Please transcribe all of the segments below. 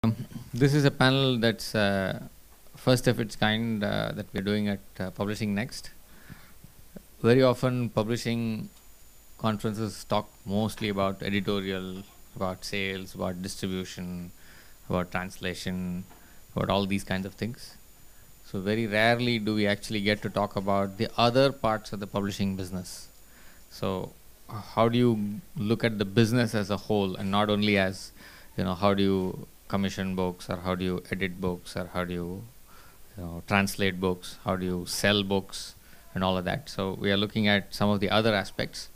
Um, this is a panel that's first of its kind that we're doing at Publishing Next. Very often, publishing conferences talk mostly about editorial, about sales, about distribution, about translation, about all these kinds of things. So, very rarely do we actually get to talk about the other parts of the publishing business. So, how do you look at the business as a whole, and not only as, how do you commission books, or how do you edit books, or how do you translate books, how do you sell books, and all of that. So, we are looking at some of the other aspects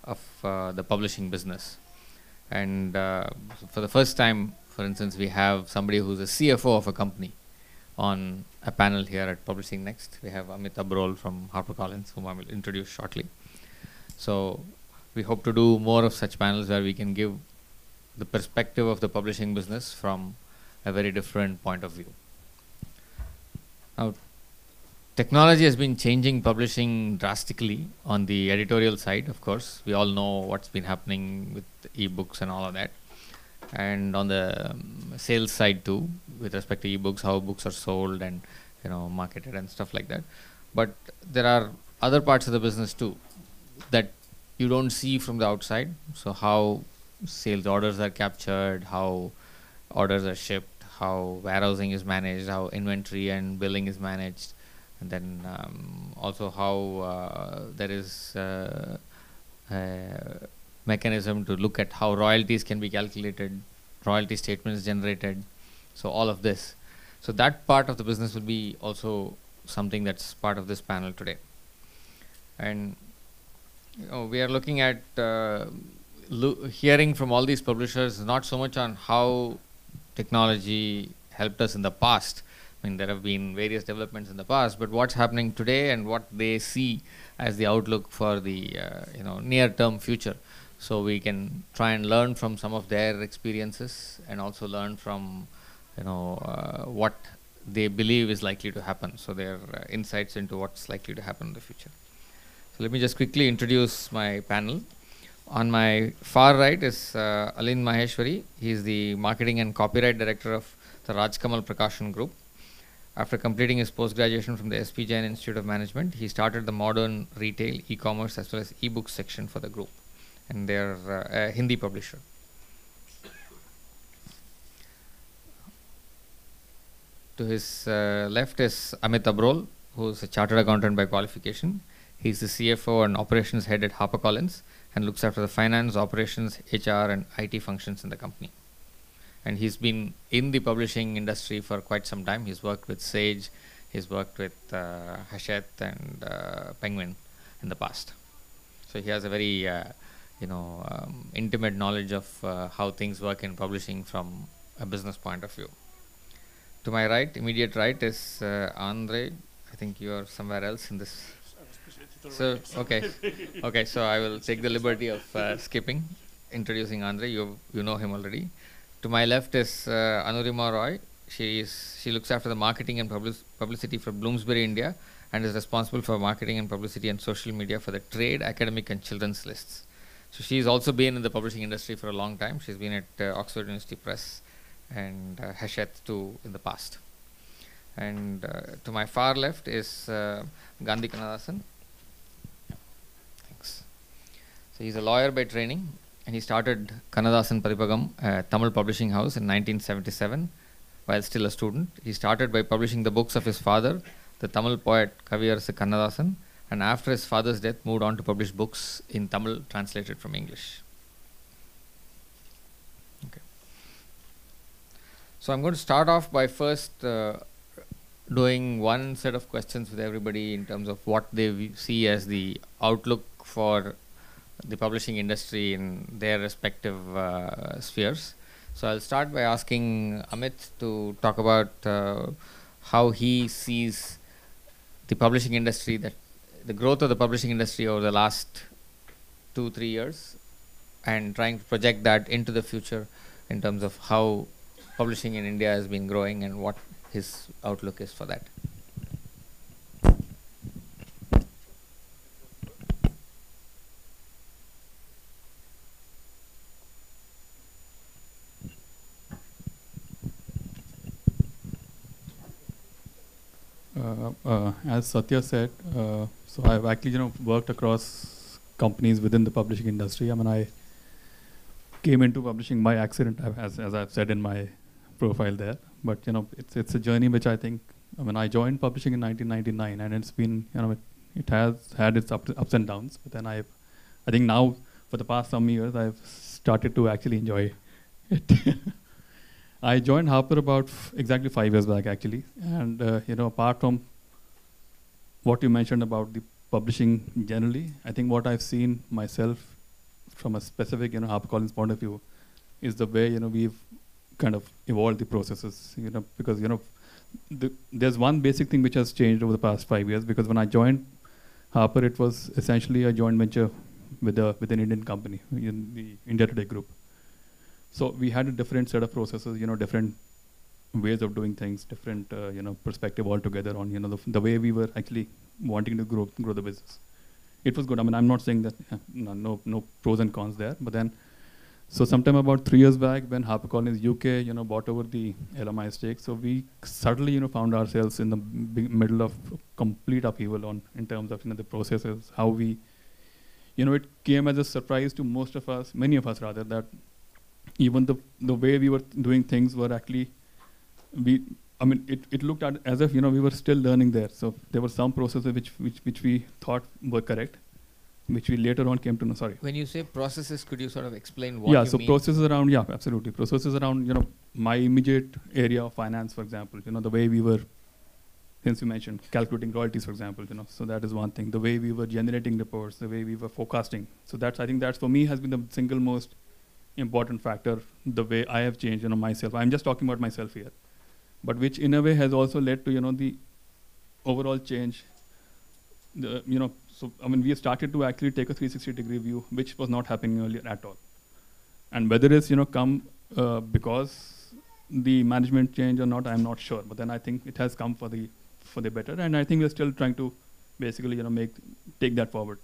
of the publishing business. And for the first time, for instance, we have somebody who's a CFO of a company on a panel here at Publishing Next. We have Amit Abrol from HarperCollins, whom I will introduce shortly. So we hope to do more of such panels where we can give the perspective of the publishing business from a very different point of view. Now, technology has been changing publishing drastically on the editorial side, of course. We all know what's been happening with ebooks and all of that. And on the sales side too, with respect to ebooks, how books are sold and marketed and stuff like that. But there are other parts of the business too that you don't see from the outside. So how sales orders are captured, how orders are shipped, how warehousing is managed, how inventory and billing is managed, and then also how there is a mechanism to look at how royalties can be calculated, royalty statements generated, so all of this. So that part of the business will be also something that's part of this panel today. And we are looking at hearing from all these publishers not so much on how technology helped us in the past. I mean, there have been various developments in the past, but what's happening today and what they see as the outlook for the near-term future. So we can try and learn from some of their experiences and also learn from what they believe is likely to happen. So their insights into what's likely to happen in the future. So let me just quickly introduce my panel. On my far right is Alind Maheshwari. He is the Marketing and Copyright Director of the Rajkamal Prakashan Group. After completing his post-graduation from the SP Jain Institute of Management, he started the modern retail, e-commerce as well as e-book section for the group. And they're a Hindi publisher. To his left is Amit Abrol, who is a chartered accountant by qualification. He's the CFO and operations head at HarperCollins and looks after the finance, operations, HR, and IT functions in the company. And he's been in the publishing industry for quite some time. He's worked with Sage, he's worked with Hachette and Penguin in the past. So he has a very intimate knowledge of how things work in publishing from a business point of view. To my right, immediate right, is Andre. I think you are somewhere else in this. So okay. So I will take the liberty of skipping, introducing Andre. You know him already. To my left is Anurima Roy. She looks after the marketing and publicity for Bloomsbury India and is responsible for marketing and publicity and social media for the trade, academic, and children's lists. So she's also been in the publishing industry for a long time. She's been at Oxford University Press and Hachette too in the past. And to my far left is Gandhi Kannadasan. Thanks. So he's a lawyer by training, and he started Kannadasan Paripagam, a Tamil publishing house, in 1977 while still a student. He started by publishing the books of his father, the Tamil poet Kaviyarasu Kannadasan, and after his father's death moved on to publish books in Tamil translated from English. Okay. So I'm going to start off by first doing one set of questions with everybody in terms of what they see as the outlook for the publishing industry in their respective spheres. So I'll start by asking Amit to talk about how he sees the publishing industry, the growth of the publishing industry over the last 2-3 years, and trying to project that into the future in terms of how publishing in India has been growing and what his outlook is for that. As Satya said, so I've actually worked across companies within the publishing industry. I mean, I came into publishing by accident, as I've said in my profile there. But it's a journey which I think. I mean, I joined publishing in 1999, and it's been it has had its ups and downs. But then I think now for the past some years I've started to actually enjoy it. I joined Harper about exactly 5 years back, actually, and apart from what you mentioned about the publishing generally, I think what I've seen myself from a specific HarperCollins point of view is the way we've kind of evolved the processes. Because there's one basic thing which has changed over the past 5 years. Because when I joined Harper, it was essentially a joint venture with an Indian company in the India Today group. So we had a different set of processes, different ways of doing things, different perspective altogether on the way we were actually wanting to grow the business. It was good. I mean, I'm not saying that no pros and cons there, but then so sometime about 3 years back when HarperCollins UK bought over the LMI stake, so we suddenly found ourselves in the middle of complete upheaval in terms of the processes, how we it came as a surprise to most of us, many of us rather, that even the way we were doing things were actually it looked at as if we were still learning there. So there were some processes which we thought were correct, which we later on came to know. Sorry. When you say processes, could you sort of explain what you mean? Yeah, so processes around, absolutely. Processes around, my immediate area of finance, for example, the way we were, since you mentioned calculating royalties, for example, so that is one thing. The way we were generating reports, the way we were forecasting. So I think that's for me has been the single most important factor, the way I have changed, myself. I'm just talking about myself here, but which in a way has also led to, the overall change. So I mean, we started to actually take a 360-degree view, which was not happening earlier at all. And whether it's come because the management change or not, I'm not sure. But then I think it has come for the better, and I think we're still trying to basically take that forward.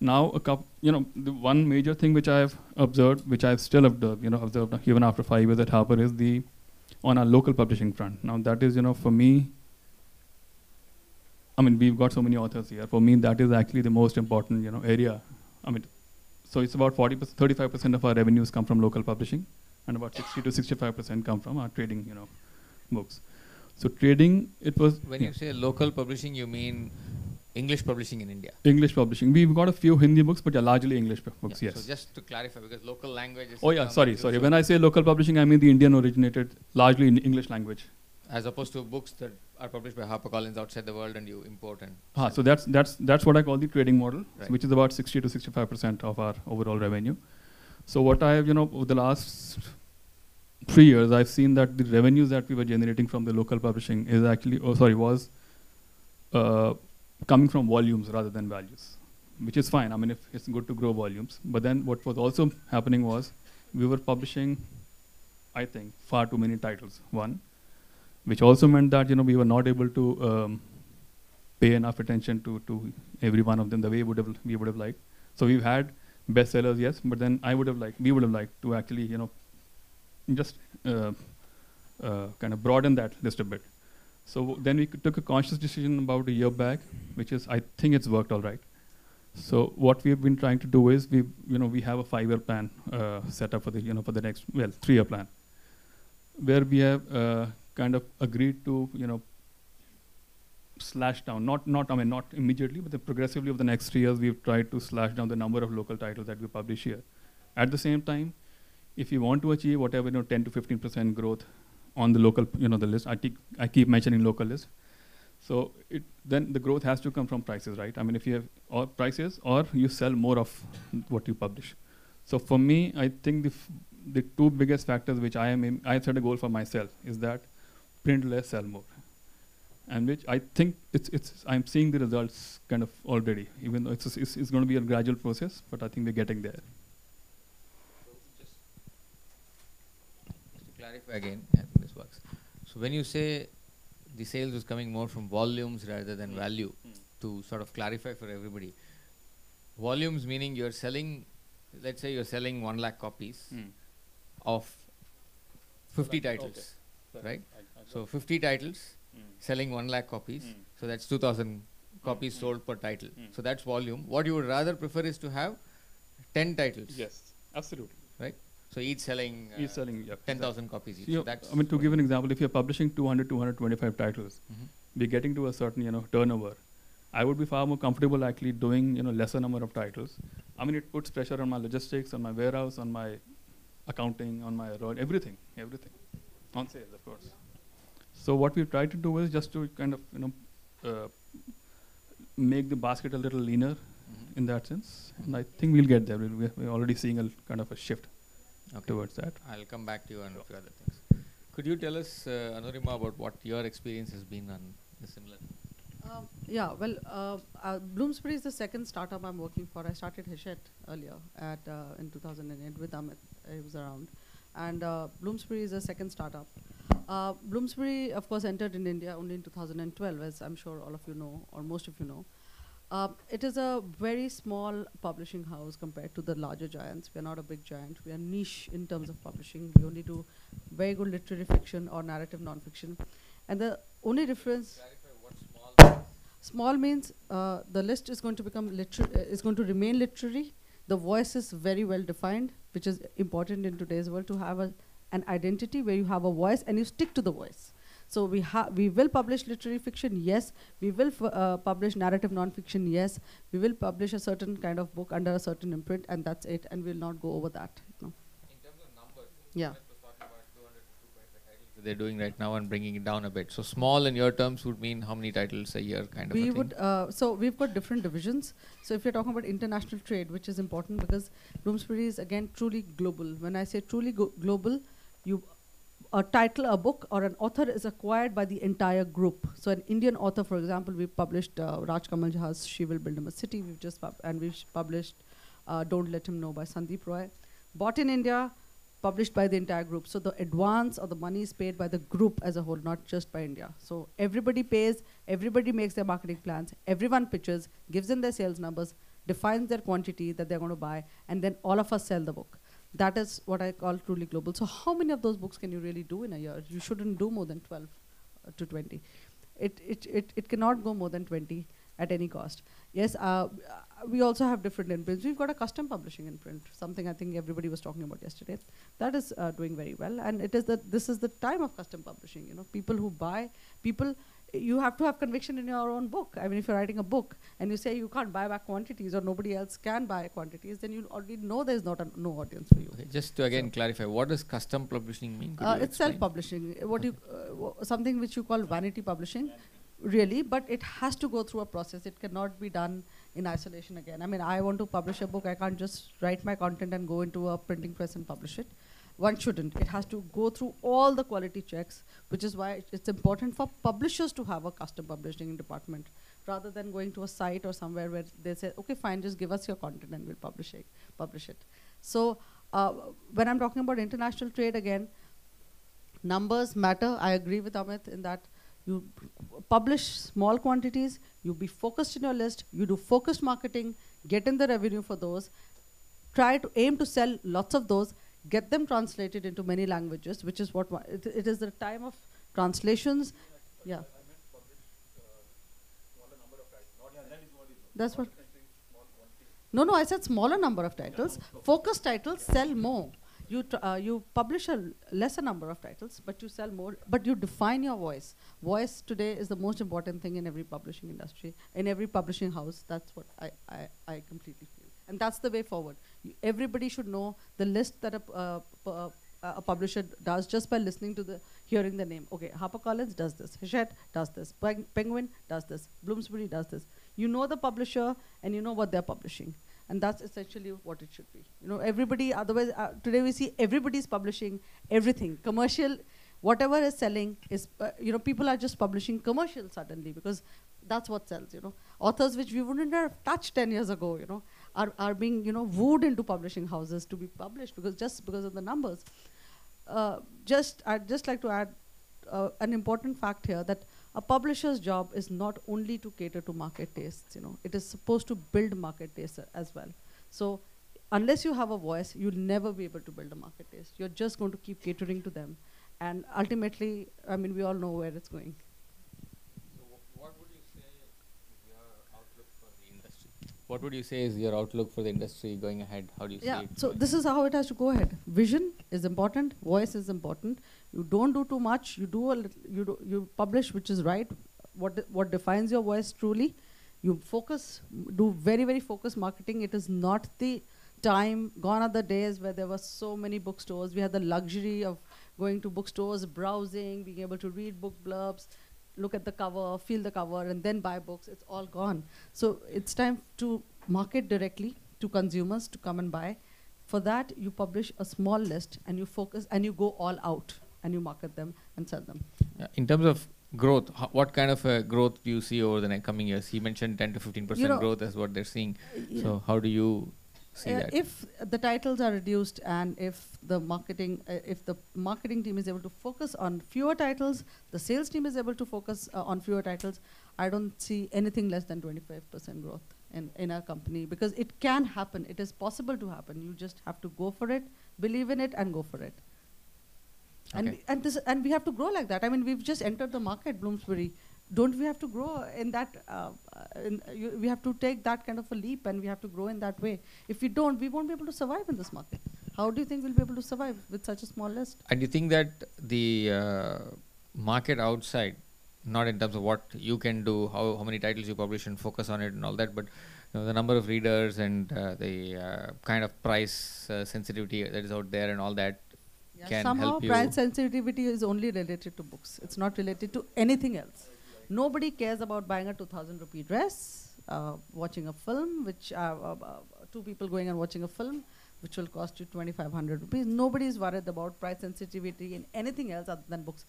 Now, the one major thing which I've observed, which I've still observed even after 5 years at Harper, is on our local publishing front. Now that is, for me, I mean, we've got so many authors here. For me, that is actually the most important, area. I mean, so it's about 35% of our revenues come from local publishing, and about 60 to 65% come from our trading, books. So trading, it was. When you say local publishing, you mean English publishing in India? English publishing. We've got a few Hindi books, but largely English books, yes. So just to clarify, because local language is... Oh yeah, sorry. When I say local publishing, I mean the Indian originated, largely in English language. As opposed to books that are published by HarperCollins outside the world and you import and... So that's what I call the trading model, right, which is about 60 to 65% of our overall revenue. So what I have, over the last 3 years, I've seen that the revenues that we were generating from the local publishing is actually, was coming from volumes rather than values, which is fine. I mean, if it's good to grow volumes. But then what was also happening was we were publishing, I think, far too many titles, one, which also meant that, we were not able to pay enough attention to every one of them the way we would have liked. So we've had bestsellers, yes, but then we would have liked to actually, just kind of broaden that list a bit. So then we took a conscious decision about a year back, which is, I think it's worked all right. So what we've been trying to do is we have a 5-year plan set up for the next 3-year plan, where we have kind of agreed to slash down, not immediately, but progressively over the next 3 years we've tried to slash down the number of local titles that we publish here. At the same time, if you want to achieve whatever 10 to 15% growth on the local, the list. I keep mentioning local list. So then the growth has to come from prices, right? I mean, if you have prices or you sell more of what you publish. So for me, I think the two biggest factors which I set a goal for myself is that print less, sell more, and which I think I'm seeing the results kind of already, even though it's going to be a gradual process, but I think we're getting there. Just to clarify again, I think this works. So when you say the sales is coming more from volumes rather than value, to sort of clarify for everybody, volumes meaning you're selling, let's say you're selling 1 lakh copies of 50 titles, right? So 50 titles, selling 1 lakh copies. So that's 2,000 copies sold per title. So that's volume. What you would rather prefer is to have 10 titles. Yes, absolutely. Right? So each selling, Each selling, 10,000 copies each. So So that's I mean, to give an example, if you're publishing 200, 225 titles, we're getting to a certain, turnover. I would be far more comfortable actually doing, lesser number of titles. I mean, it puts pressure on my logistics, on my warehouse, on my accounting, on my everything, on sales, of course. So what we try to do is just to kind of, make the basket a little leaner in that sense. And I think we'll get there. We're already seeing a kind of a shift towards that. I'll come back to you on a few other things. Could you tell us, Anurima, about what your experience has been on the similar? Bloomsbury is the second startup I'm working for. I started Hachette earlier in 2008 with Amit. He was around. And Bloomsbury is a second startup. Bloomsbury, of course, entered in India only in 2012, as I'm sure all of you know, or most of you know. It is a very small publishing house compared to the larger giants. We're not a big giant. We are niche in terms of publishing. We only do very good literary fiction or narrative non-fiction. And the only difference... Small means the list is going to become is going to remain literary. The voice is very well defined, which is important in today's world to have an identity where you have a voice and you stick to the voice. So we will publish literary fiction, yes. We will publish narrative non-fiction, yes. We will publish a certain kind of book under a certain imprint, and that's it. And we'll not go over that. In terms of numbers, yeah. They're doing right now and bringing it down a bit. So small in your terms would mean how many titles a year kind of a thing? So we've got different divisions. So if you're talking about international trade, which is important because Bloomsbury is again truly global. When I say truly global, a title, a book, or an author is acquired by the entire group. So an Indian author, for example, we published Raj Kamal Jha's She Will Build Him a City. We've published Don't Let Him Know by Sandeep Roy. Bought in India, published by the entire group. So the advance or the money is paid by the group as a whole, not just by India. So everybody pays, everybody makes their marketing plans, everyone pitches, gives in their sales numbers, defines their quantity that they're going to buy, and then all of us sell the book. That is what I call truly global. So how many of those books can you really do in a year? You shouldn't do more than 12 to 20. It cannot go more than 20 at any cost. Yes, we also have different imprints. We've got a custom publishing imprint, something I think everybody was talking about yesterday. That is doing very well, and this is the time of custom publishing. People who buy, you have to have conviction in your own book. I mean, if you're writing a book and you say you can't buy back quantities or nobody else can buy quantities, then you already know there's no audience for you. Okay, just to again clarify, what does custom publishing mean? It's self-publishing. Something which you call vanity publishing. Really, but it has to go through a process. It cannot be done in isolation again. I mean, I want to publish a book. I can't just write my content and go into a printing press and publish it. One shouldn't. It has to go through all the quality checks, which is why it's important for publishers to have a custom publishing department, rather than going to a site or somewhere where they say, okay, fine, just give us your content and we'll publish it. So when I'm talking about international trade again, numbers matter. I agree with Amit in that. You publish small quantities, you be focused in your list, you do focused marketing, get in the revenue for those, try to aim to sell lots of those, get them translated into many languages, which is what it is the time of translations. Yeah. That's what. No, I said smaller number of titles. Focused titles sell more. You publish a lesser number of titles, but you sell more, but you define your voice. Voice today is the most important thing in every publishing industry, in every publishing house. That's what I completely feel. And that's the way forward. Everybody should know the list that a publisher does just by hearing the name. Okay, HarperCollins does this, Hachette does this, Penguin does this, Bloomsbury does this. You know the publisher and you know what they're publishing. And that's essentially what it should be. Everybody, otherwise, today we see everybody's publishing everything. Commercial, whatever is selling is, people are just publishing commercial suddenly because that's what sells, Authors which we wouldn't have touched 10 years ago, are being, wooed into publishing houses to be published because of the numbers. I'd just like to add an important fact here that a publisher's job is not only to cater to market tastes, it is supposed to build market tastes as well. So unless you have a voice, you'll never be able to build a market taste. You're just going to keep catering to them. And ultimately, I mean, we all know where it's going. What would you say is your outlook for the industry going ahead? How do you see it? So this is how it has to go ahead. Vision is important. Voice is important. You don't do too much. You do a little. You publish which is right. What defines your voice truly. You focus. Do very very focused marketing. It is not the time. Gone are the days where there were so many bookstores. We had the luxury of going to bookstores, browsing, being able to read book blurbs, look at the cover, feel the cover, and then buy books. It's all gone. So it's time to market directly to consumers to come and buy. For that, you publish a small list and you focus and you go all out and you market them and sell them. In terms of growth, what kind of growth do you see over the coming years? He mentioned 10 to 15% growth is what they're seeing. So how do you see that? If the titles are reduced and if the marketing team is able to focus on fewer titles, the sales team is able to focus on fewer titles, I don't see anything less than 25% growth in our company, because it can happen. It is possible to happen. You just have to go for it, believe in it, and go for it. Okay. And we have to grow like that. I mean, we've just entered the market, Bloomsbury. Don't we have to grow in that? We have to take that kind of a leap, and we have to grow in that way. If we don't, we won't be able to survive in this market. How do you think we'll be able to survive with such a small list? And do you think that the market outside, not in terms of what you can do, how many titles you publish and focus on it and all that, but the number of readers and the kind of price sensitivity that is out there and all that can somehow help you? price sensitivity is only related to books. It's not related to anything else. Nobody cares about buying a 2,000 rupee dress, watching a film, which two people going and watching a film, which will cost you 2,500 rupees. Nobody is worried about price sensitivity in anything else other than books.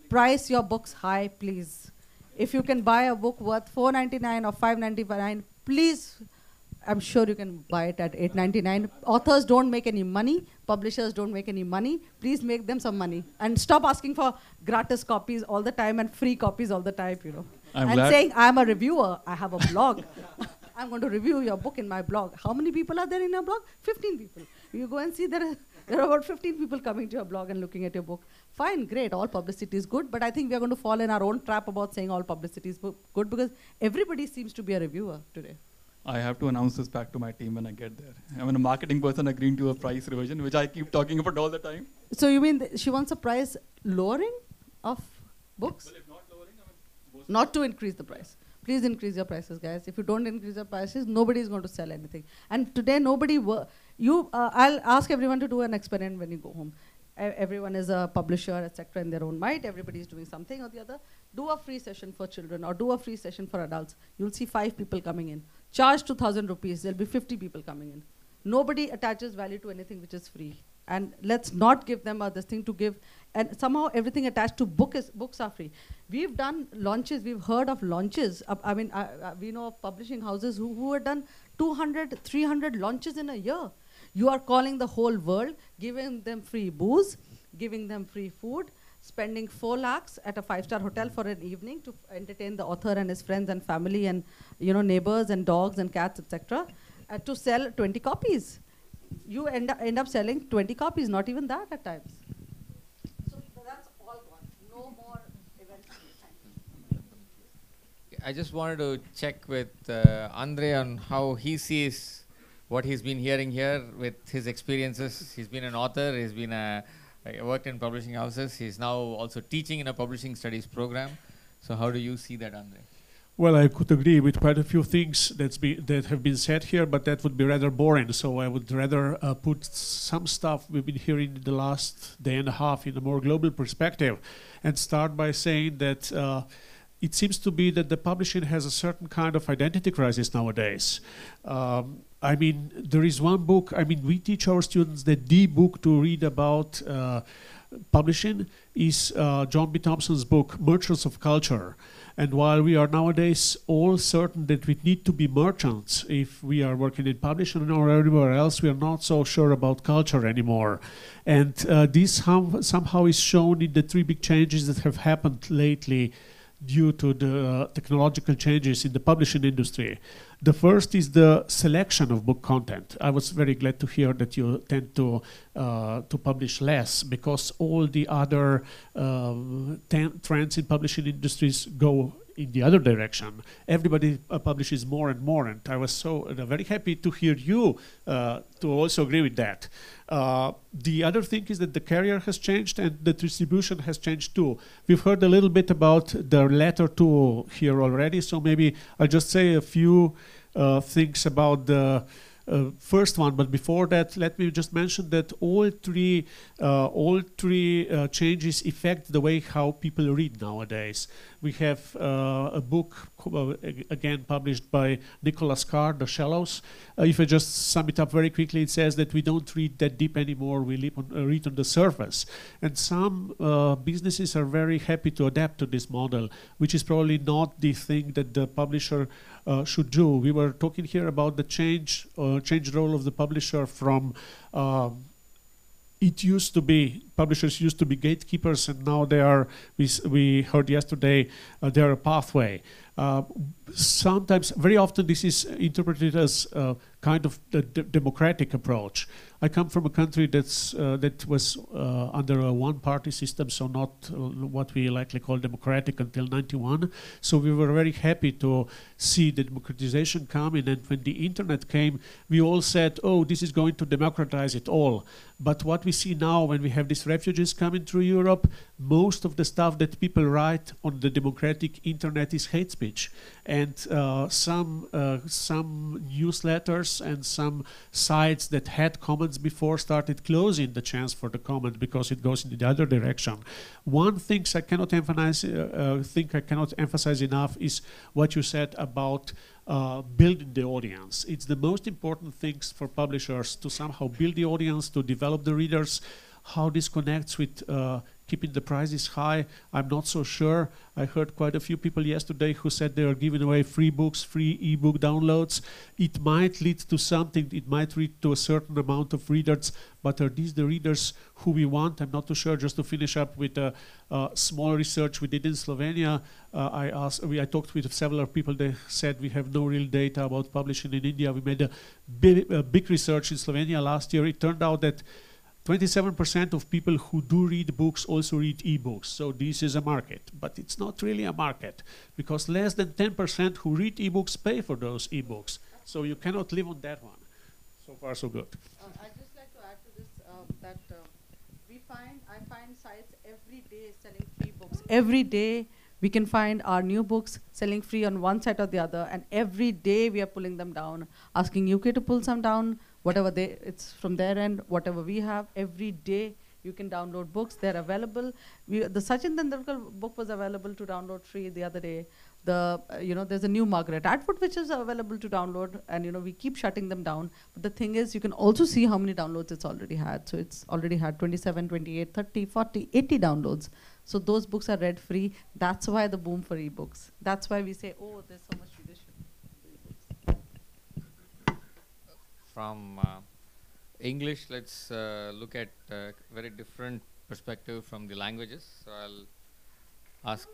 Price your books high, please. If you can buy a book worth 499 or 599, please, I'm sure you can buy it at 899. Authors don't make any money. Publishers don't make any money. Please make them some money. And stop asking for gratis copies all the time and free copies all the time, And saying, I'm a reviewer, I have a blog. I'm going to review your book in my blog. How many people are there in your blog? 15 people. You go and see there are about 15 people coming to your blog and looking at your book. Fine, great, all publicity is good, but I think we are going to fall in our own trap about saying all publicity is good, because everybody seems to be a reviewer today. I have to announce this back to my team when I get there. I'm a marketing person agreeing to a price revision, which I keep talking about all the time. So you mean she wants a price lowering of books? Well, if not lowering, not to increase the price. Please increase your prices, guys. If you don't increase your prices, nobody is going to sell anything. And today, I'll ask everyone to do an experiment when you go home. Everyone is a publisher, etc. in their own might. Everybody is doing something or the other. Do a free session for children or do a free session for adults. You'll see 5 people coming in. Charge 2,000 rupees. There'll be 50 people coming in. Nobody attaches value to anything which is free. And let's not give them this thing to give. And somehow everything attached to books are free. We've done launches. We've heard of launches. We know of publishing houses who have done 200, 300 launches in a year. You are calling the whole world, giving them free booze, giving them free food, spending 4 lakhs at a 5-star hotel for an evening to entertain the author and his friends and family and neighbors and dogs and cats, etc. To sell 20 copies. You end up selling 20 copies, not even that at times. So that's all gone. No more events. I just wanted to check with Andre on how he sees what he's been hearing here with his experiences. He's been an author, he's been worked in publishing houses, he's now also teaching in a publishing studies program. So how do you see that, Andre? Well, I could agree with quite a few things that have been said here, but that would be rather boring. So I would rather put some stuff we've been hearing in the last day and a half in a more global perspective, and start by saying that it seems to be that the publishing has a certain kind of identity crisis nowadays. There is one book, we teach our students that the book to read about publishing is John B. Thompson's book, Merchants of Culture. And while we are nowadays all certain that we need to be merchants if we are working in publishing or everywhere else, we are not so sure about culture anymore. And this somehow is shown in the 3 big changes that have happened lately due to the technological changes in the publishing industry. The first is the selection of book content. I was very glad to hear that you tend to publish less, because all the other trends in publishing industries go in the other direction. Everybody publishes more and more, and I was so very happy to hear you to also agree with that. The other thing is that the carrier has changed and the distribution has changed too. We've heard a little bit about the latter two here already, so maybe I'll just say a few things about the first one, but before that, let me just mention that all three changes affect the way how people read nowadays. We have a book again published by Nicholas Carr, The Shallows. If I just sum it up very quickly, it says that we don't read that deep anymore. We read on the surface, and some businesses are very happy to adapt to this model, which is probably not the thing that the publisher should do. We were talking here about the changed role of the publisher from publishers used to be gatekeepers, and now they are, we heard yesterday, they are a pathway. Sometimes, very often, this is interpreted as kind of the democratic approach. I come from a country that was under a one-party system, so not what we likely call democratic until '91. So we were very happy to see the democratization coming, and when the internet came, we all said, oh, this is going to democratize it all. But what we see now, when we have these refugees coming through Europe, most of the stuff that people write on the democratic internet is hate speech. And some newsletters and some sites that had comments before started closing the chance for the comment because it goes in the other direction. One thing I cannot emphasize enough is what you said about building the audience. It's the most important things for publishers to somehow build the audience, to develop the readers. How this connects with keeping the prices high, I'm not so sure. I heard quite a few people yesterday who said they are giving away free books, free ebook downloads. It might lead to something, it might lead to a certain amount of readers, but are these the readers who we want? I'm not too sure. Just to finish up with a small research we did in Slovenia, I talked with several people. They said we have no real data about publishing in India. We made a big research in Slovenia last year. It turned out that 27% of people who do read books also read ebooks. So this is a market, but it's not really a market because less than 10% who read ebooks pay for those ebooks. So you cannot live on that one. So far, so good. I'd just like to add to this that I find sites every day selling free books. Every day we can find our new books selling free on one site or the other, and every day we are pulling them down, asking UK to pull some down, whatever it's from their end, whatever we have, every day you can download books. They're available. The Sachin Tendulkar book was available to download free the other day. There's a new Margaret Atwood which is available to download, and we keep shutting them down. But the thing is, you can also see how many downloads it's already had. So it's already had 27, 28, 30, 40, 80 downloads. So those books are read free. That's why the boom for ebooks. That's why we say, oh, there's so much readership. From English, let's look at a very different perspective from the languages. So I'll ask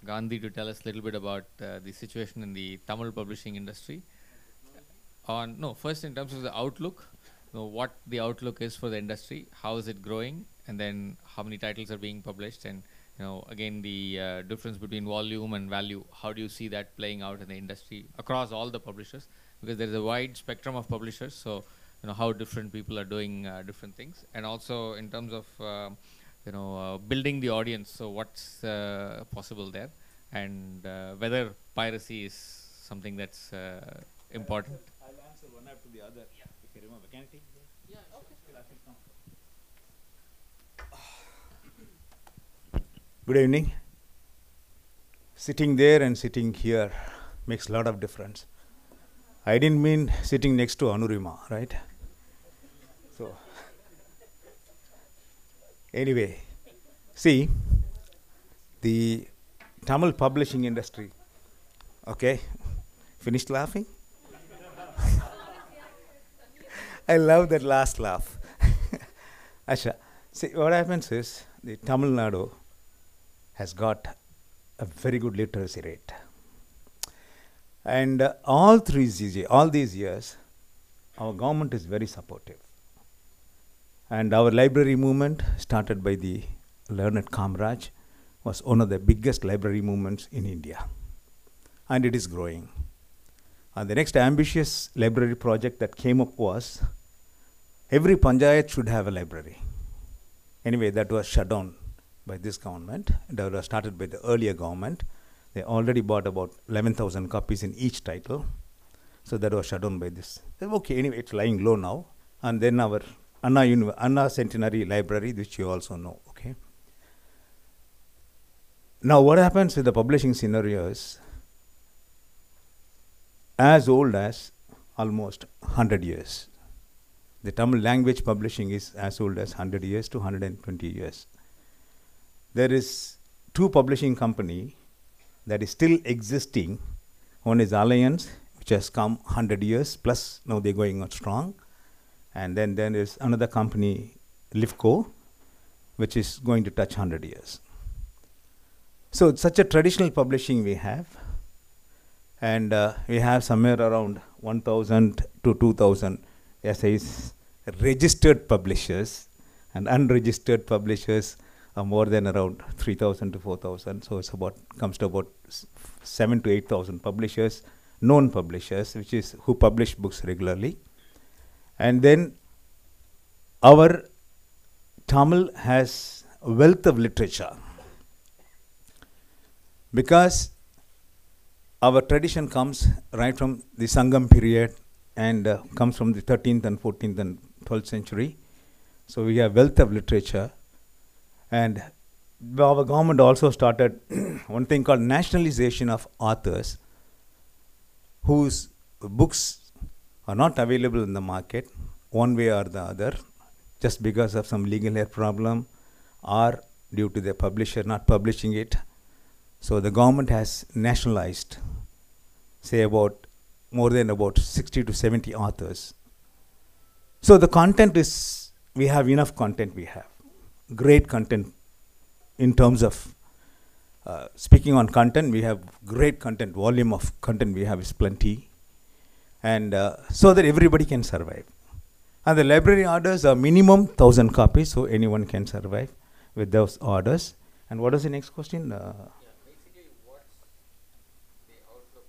Gandhi to tell us a little bit about the situation in the Tamil publishing industry. First in terms of the outlook, what the outlook is for the industry, how is it growing, and then how many titles are being published, and again the difference between volume and value. How do you see that playing out in the industry across all the publishers? Because there is a wide spectrum of publishers, so how different people are doing different things, and also in terms of building the audience. So what's possible there, and whether piracy is something that's important. I'll answer one after the other. Yeah. If you remember, can I take this? Yeah, okay. Good evening. Sitting there and sitting here makes a lot of difference. I didn't mean sitting next to Anurima, right? So, anyway, see, the Tamil publishing industry, okay, finished laughing? I love that last laugh. Asha, see, what happens is, the Tamil Nadu has got a very good literacy rate. And all these years, our government is very supportive. And our library movement, started by the learned Kamraj, was one of the biggest library movements in India. and it is growing. And the next ambitious library project that came up was every panchayat should have a library. Anyway, that was shut down by this government. That was started by the earlier government. They already bought about 11,000 copies in each title. So that was shut down by this. Okay, anyway, it's lying low now. And then our Anna Centenary Library, which you also know. Okay. Now, what happens with the publishing scenario is as old as almost 100 years. The Tamil language publishing is as old as 100 years to 120 years. There is two publishing company that is still existing. One is Alliance, which has come 100 years plus, now they're going on strong. And then there is another company, Lifco, which is going to touch 100 years. So it's such a traditional publishing we have. And we have somewhere around 1,000 to 2,000 essays registered publishers, and unregistered publishers are more than around 3,000 to 4,000. So it's comes to about 7,000 to 8,000 publishers, known publishers, which is who publish books regularly. And then our Tamil has a wealth of literature because our tradition comes right from the Sangam period and comes from the 13th and 14th and 12th century. So we have wealth of literature. And our government also started one thing called nationalization of authors whose books are not available in the market one way or the other just because of some legal aid problem or due to the publisher not publishing it. So the government has nationalized, say about more than about 60 to 70 authors. So the content is, we have enough content, we have great content in terms of speaking on content, we have great content, volume of content we have is plenty, and so that everybody can survive. And the library orders are minimum 1,000 copies, so anyone can survive with those orders. And what is the next question? Basically, what's the outlook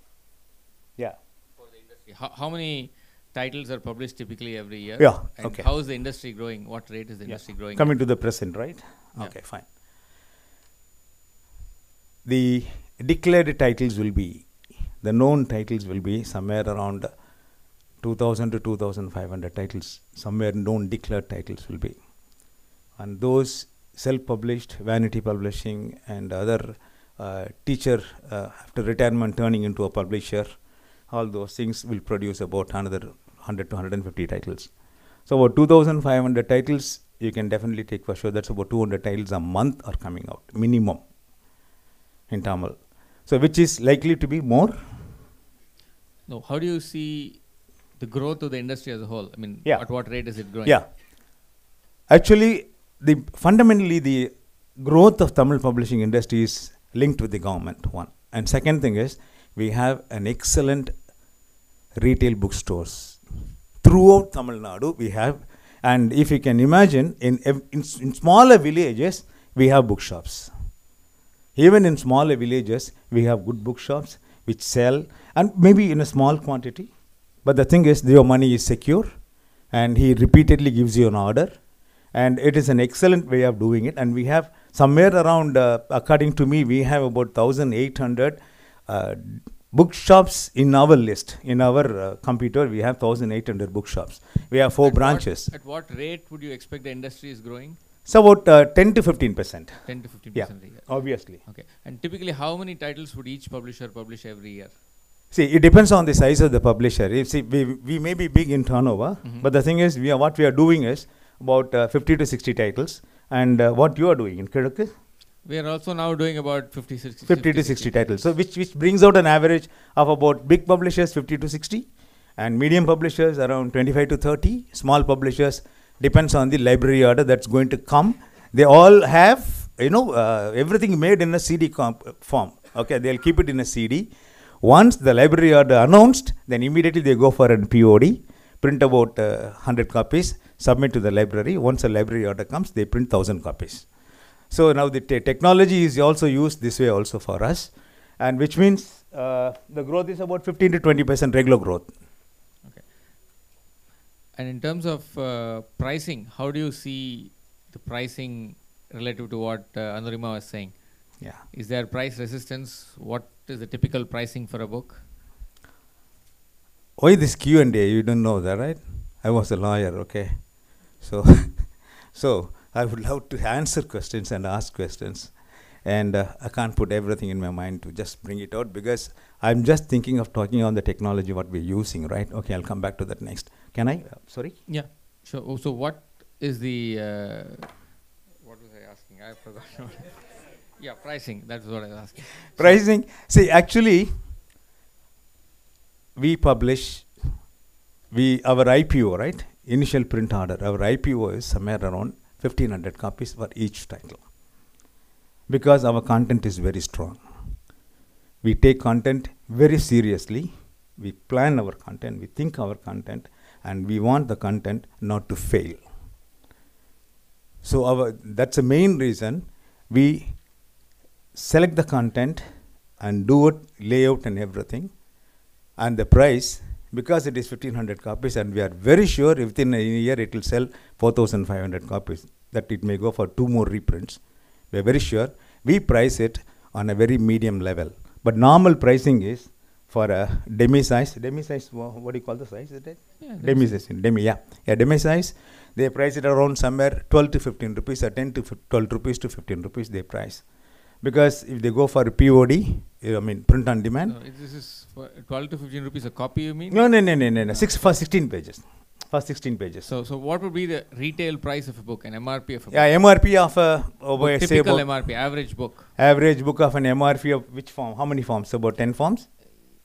for the industry? How many titles are published typically every year? Yeah, and okay. how is the industry growing? What rate is the industry growing? Coming to the present, right? Yeah. Okay, fine. The declared titles will be, the known titles will be somewhere around 2,000 to 2,500 titles, somewhere known declared titles will be. And those self-published, vanity publishing and other teacher after retirement turning into a publisher, all those things will produce about another 100 to 150 titles. So about 2,500 titles, you can definitely take for sure that's about 200 titles a month are coming out, minimum in Tamil. So which is likely to be more? No, how do you see the growth of the industry as a whole? I mean, Yeah. at what rate is it growing? Yeah. Actually, fundamentally the growth of Tamil publishing industry is linked with the government, one. And second thing is, we have an excellent retail bookstores. Throughout Tamil Nadu, we have, and if you can imagine, in smaller villages, we have bookshops. Even in smaller villages, we have good bookshops which sell, and maybe in a small quantity. But the thing is, your money is secure, and he repeatedly gives you an order. And it is an excellent way of doing it. And we have somewhere around, according to me, we have about 1,800 bookshops in our list. In our computer, we have 1,800 bookshops. We have 4 branches. At what rate would you expect the industry is growing? So about 10 to 15%. 10 to 15% Yeah, a year. obviously. Okay. And typically, how many titles would each publisher publish every year? See, it depends on the size of the publisher. We may be big in turnover, but the thing is, what we are doing is about 50 to 60 titles. And what you are doing in Kidukku? We are also now doing about 50 to 60 titles. So which brings out an average of about big publishers 50 to 60 and medium publishers around 25 to 30. Small publishers depends on the library order that's going to come. They all have, everything made in a CD form. Okay, they'll keep it in a CD. Once the library order announced, then immediately they go for a POD, print about 100 copies, submit to the library. Once a library order comes, they print 1,000 copies. So now the technology is also used this way also for us, and which means the growth is about 15 to 20% regular growth. Okay. And in terms of pricing, how do you see the pricing relative to what Anurima was saying? Yeah. Is there price resistance? What is the typical pricing for a book? Why this Q&A? You don't know that, right? I was a lawyer, okay? So, so I would love to answer questions and ask questions. And I can't put everything in my mind to just bring it out because I'm just thinking of talking on the technology what we're using, right? Okay, I'll come back to that next. Can I? Sorry? Yeah, sure. Oh, so what is the, what was I asking? I forgot. Yeah, pricing. That's what I was asking. Pricing. See, actually, we publish, our IPO, right? Initial print order, our IPO is somewhere around 1500 copies for each title. Because our content is very strong. We take content very seriously. We plan our content, we think our content, and we want the content not to fail. So that's the main reason we select the content and do it, layout and everything. And the price, because it is 1500 copies and we are very sure within a year it will sell 4500 copies, that it may go for 2 more reprints. We are very sure. We price it on a very medium level. But normal pricing is for a demi-size, what do you call the size? Is it? Yeah, Demi-size, demi-size. They price it around somewhere 12 to 15 rupees or 10 to 12 rupees to 15 rupees they price. Because if they go for POD, I mean print on demand. No, this is for 12 to 15 rupees a copy, you mean? No. For 16 pages. For 16 pages. So what would be the retail price of a book, an MRP of a book? Yeah, MRP of book, typical MRP, average book. Average book of an MRP of which form? How many forms? About 10 forms?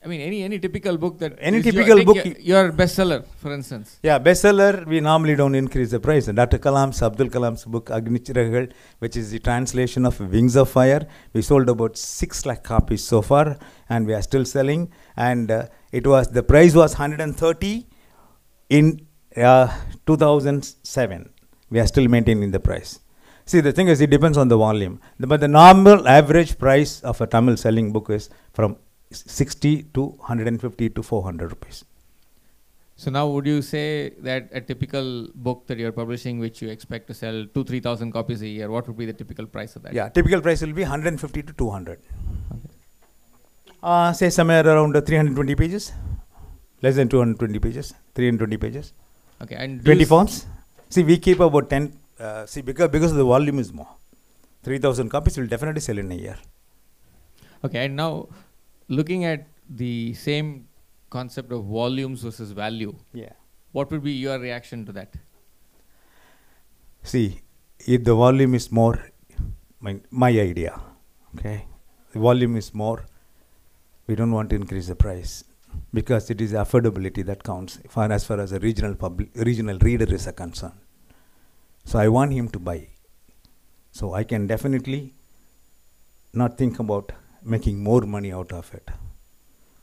I mean, any typical book that Any is typical book. Your bestseller, for instance. Yeah, bestseller, we normally don't increase the price. Dr. Abdul Kalam's book, Agnichiragal, which is the translation of Wings of Fire, we sold about 6 lakh copies so far, and we are still selling. And the price was 130 in 2007. We are still maintaining the price. See, the thing is, it depends on the volume. But the normal average price of a Tamil selling book is from 60 to 150 to 400 rupees. So now would you say that a typical book that you're publishing, which you expect to sell 2,000-3,000 copies a year, what would be the typical price of that? Yeah, typical price will be 150 to 200. Okay. Say somewhere around 320 pages. Less than 220 pages. 320 pages. Okay, and 20 forms. See, we keep about 10. Because the volume is more. 3,000 copies will definitely sell in a year. Okay, and now looking at the same concept of volumes versus value, what would be your reaction to that? See, if the volume is more, my idea, okay, the volume is more, we don't want to increase the price because it is affordability that counts as far as a regional reader is a concern. So I want him to buy. So I can definitely not think about making more money out of it.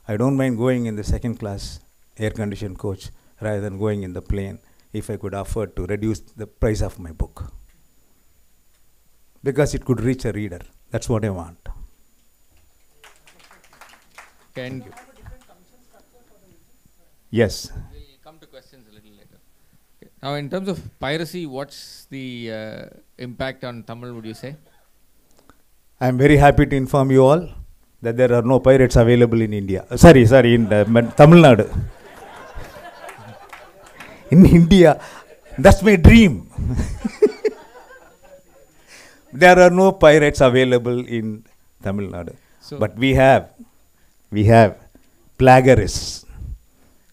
I don't mind going in the second class air-conditioned coach rather than going in the plane if I could afford to reduce the price of my book. Because it could reach a reader. That's what I want. Can you? Yes. We'll come to questions a little later. Okay. Now, in terms of piracy, what's the impact on Tamil, would you say? I am very happy to inform you all that there are no pirates available in India. Sorry, in Tamil Nadu. In India, that's my dream. There are no pirates available in Tamil Nadu. So but we have plagiarists.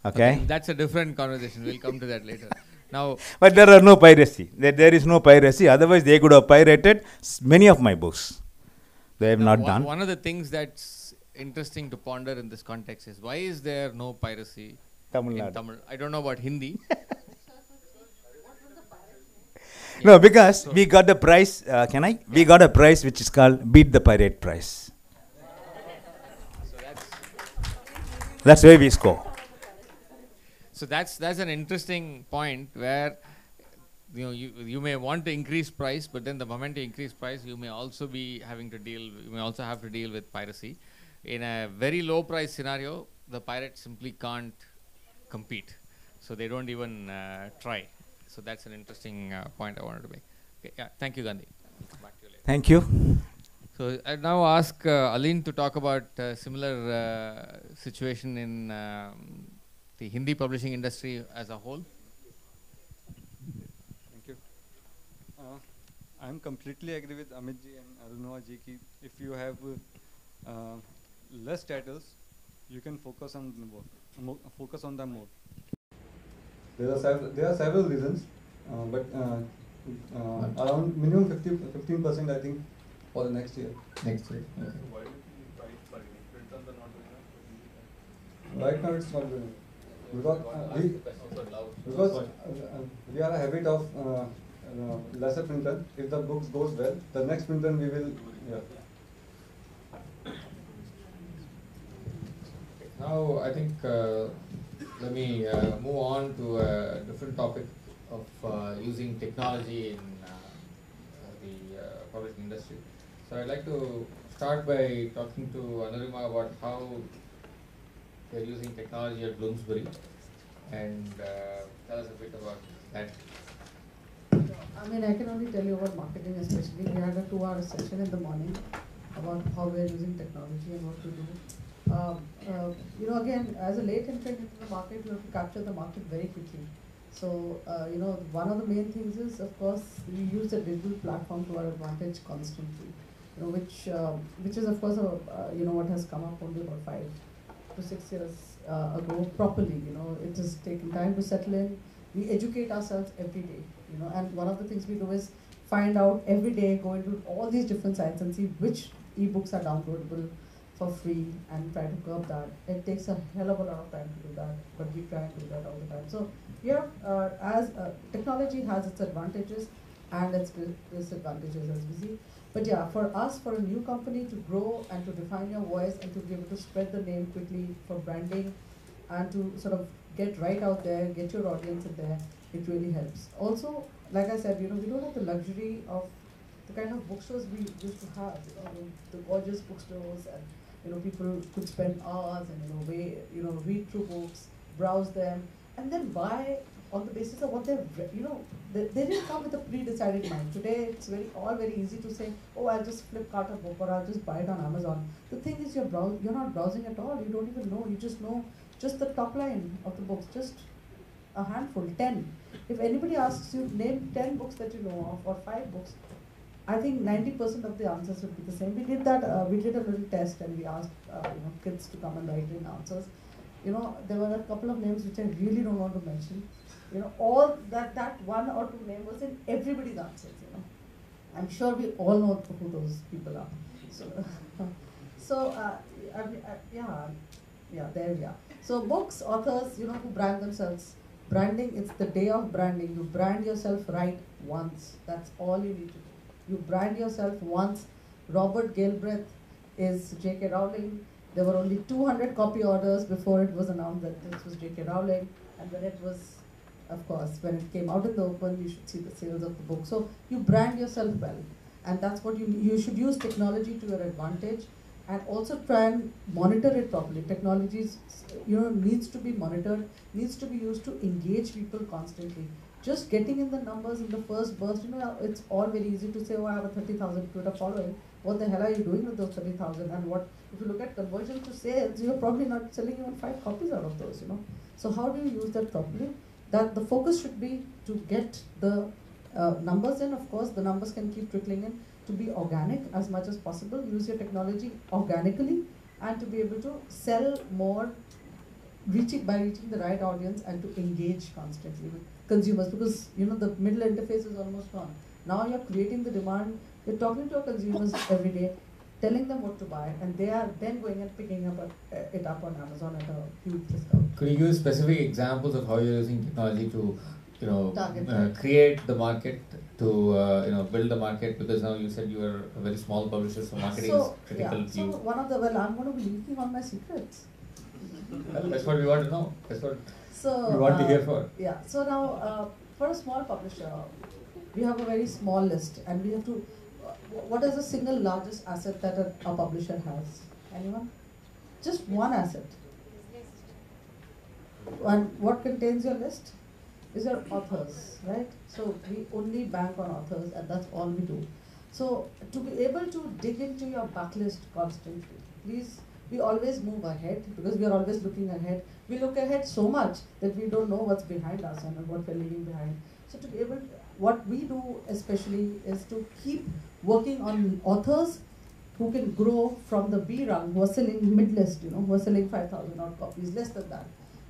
Okay? That's a different conversation. We'll come to that later. Now, but there are no piracy. There is no piracy. Otherwise, they could have pirated many of my books. They have not done. One of the things that's interesting to ponder in this context is why is there no piracy in Tamil? I don't know about Hindi. No, because we got a prize. We got a prize which is called Beat the Pirate Prize. So that's where we score. So that's an interesting point where you may want to increase price, but then the moment you increase price, you may also have to deal with piracy. in a very low price scenario, the pirates simply can't compete. So they don't even try. So that's an interesting point I wanted to make. Okay, yeah, thank you, Gandhi. Back to you later. Thank you. So I now ask Aline to talk about similar situation in the Hindi publishing industry as a whole. Thank you. I'm completely agree with Amit ji and Arunava ji ki if you have less titles, you can focus on focus on them more. There are several reasons, but around minimum 15% I think for the next year. Next year. Why do you think right now it's not doing because we are a habit of lesser printer. If the books goes well, the next printer we will. Yeah. Now I think let me move on to a different topic of using technology in the publishing industry. So I'd like to start by talking to Anurima about how they're using technology at Bloomsbury, and tell us a bit about that. I mean, I can only tell you about marketing especially. We had a 2-hour session in the morning about how we're using technology and what to do. You know, again, as a late entrant into the market, you have to capture the market very quickly. So, you know, one of the main things is, of course, we use the digital platform to our advantage constantly. You know, which is, of course, you know, what has come up only about 5 to 6 years ago properly. You know, it has taken time to settle in. We educate ourselves every day. You know, and one of the things we do is find out every day, go into all these different sites and see which ebooks are downloadable for free and try to curb that. It takes a hell of a lot of time to do that, but we try and do that all the time. So yeah, as technology has its advantages and its disadvantages as we see. But yeah, for us, for a new company to grow and to define your voice and to be able to spread the name quickly for branding and to sort of get right out there, get your audience in there, it really helps. Also, like I said, you know, we don't have the luxury of the kind of bookstores we used to have, you know, the gorgeous bookstores, and you know, people could spend hours and you know, read through books, browse them, and then buy on the basis of what they've read. You know, they didn't come with a pre-decided mind. Today, it's all very easy to say, oh, I'll just Flipkart a book or I'll just buy it on Amazon. The thing is, you're not browsing at all. You don't even know. You just know just the top line of the books, just a handful, 10. If anybody asks you, name 10 books that you know of or 5 books, I think 90% of the answers would be the same. We did that. We did a little test and we asked you know, kids to come and write in answers. You know, there were a couple of names which I really don't want to mention. You know, all that 1 or 2 name was in everybody's answers. You know, I'm sure we all know who those people are. So, yeah, there we are. So books, authors, you know, who brand themselves. Branding, it's the day of branding. You brand yourself right once. That's all you need to do. You brand yourself once. Robert Galbraith is J.K. Rowling. There were only 200 copy orders before it was announced that this was J.K. Rowling. And when it was, of course, when it came out in the open, you should see the sales of the book. So you brand yourself well. And that's what you should use technology to your advantage. And also try and monitor it properly. Technology you know, needs to be monitored, needs to be used to engage people constantly. Just getting in the numbers in the first burst, you know, it's all very easy to say, oh, I have a 30,000 Twitter following. What the hell are you doing with those 30,000? And what, if you look at conversion to sales, you're probably not selling even 5 copies out of those, you know. So how do you use that properly? That the focus should be to get the numbers in. Of course, the numbers can keep trickling in. To be organic as much as possible, use your technology organically, and to be able to sell more by reaching the right audience and to engage constantly with consumers, because you know the middle interface is almost gone. Now you're creating the demand, you're talking to your consumers every day, telling them what to buy, and they are then going and picking up it up on Amazon at a huge discount. Could you give specific examples of how you're using technology to, you know, Target. create the market, to you know, build the market? Because now you said you are a very small publisher, so marketing is critical to you. So one of the, well, I'm going to be leaking all my secrets. That's what we want to know. That's what So, we want to hear for. Yeah. So now, for a small publisher, we have a very small list, and we have to. What is the single largest asset that a publisher has? Anyone? Just one asset. And what contains your list is your authors, right? So we only bank on authors, and that's all we do. So to be able to dig into your backlist constantly, please, we always move ahead because we are always looking ahead. We look ahead so much that we don't know what's behind us and what we're leaving behind. So to be able, what we do especially is to keep working on authors who can grow from the B rung, who are selling mid-list, who are selling 5,000 odd copies, less than that.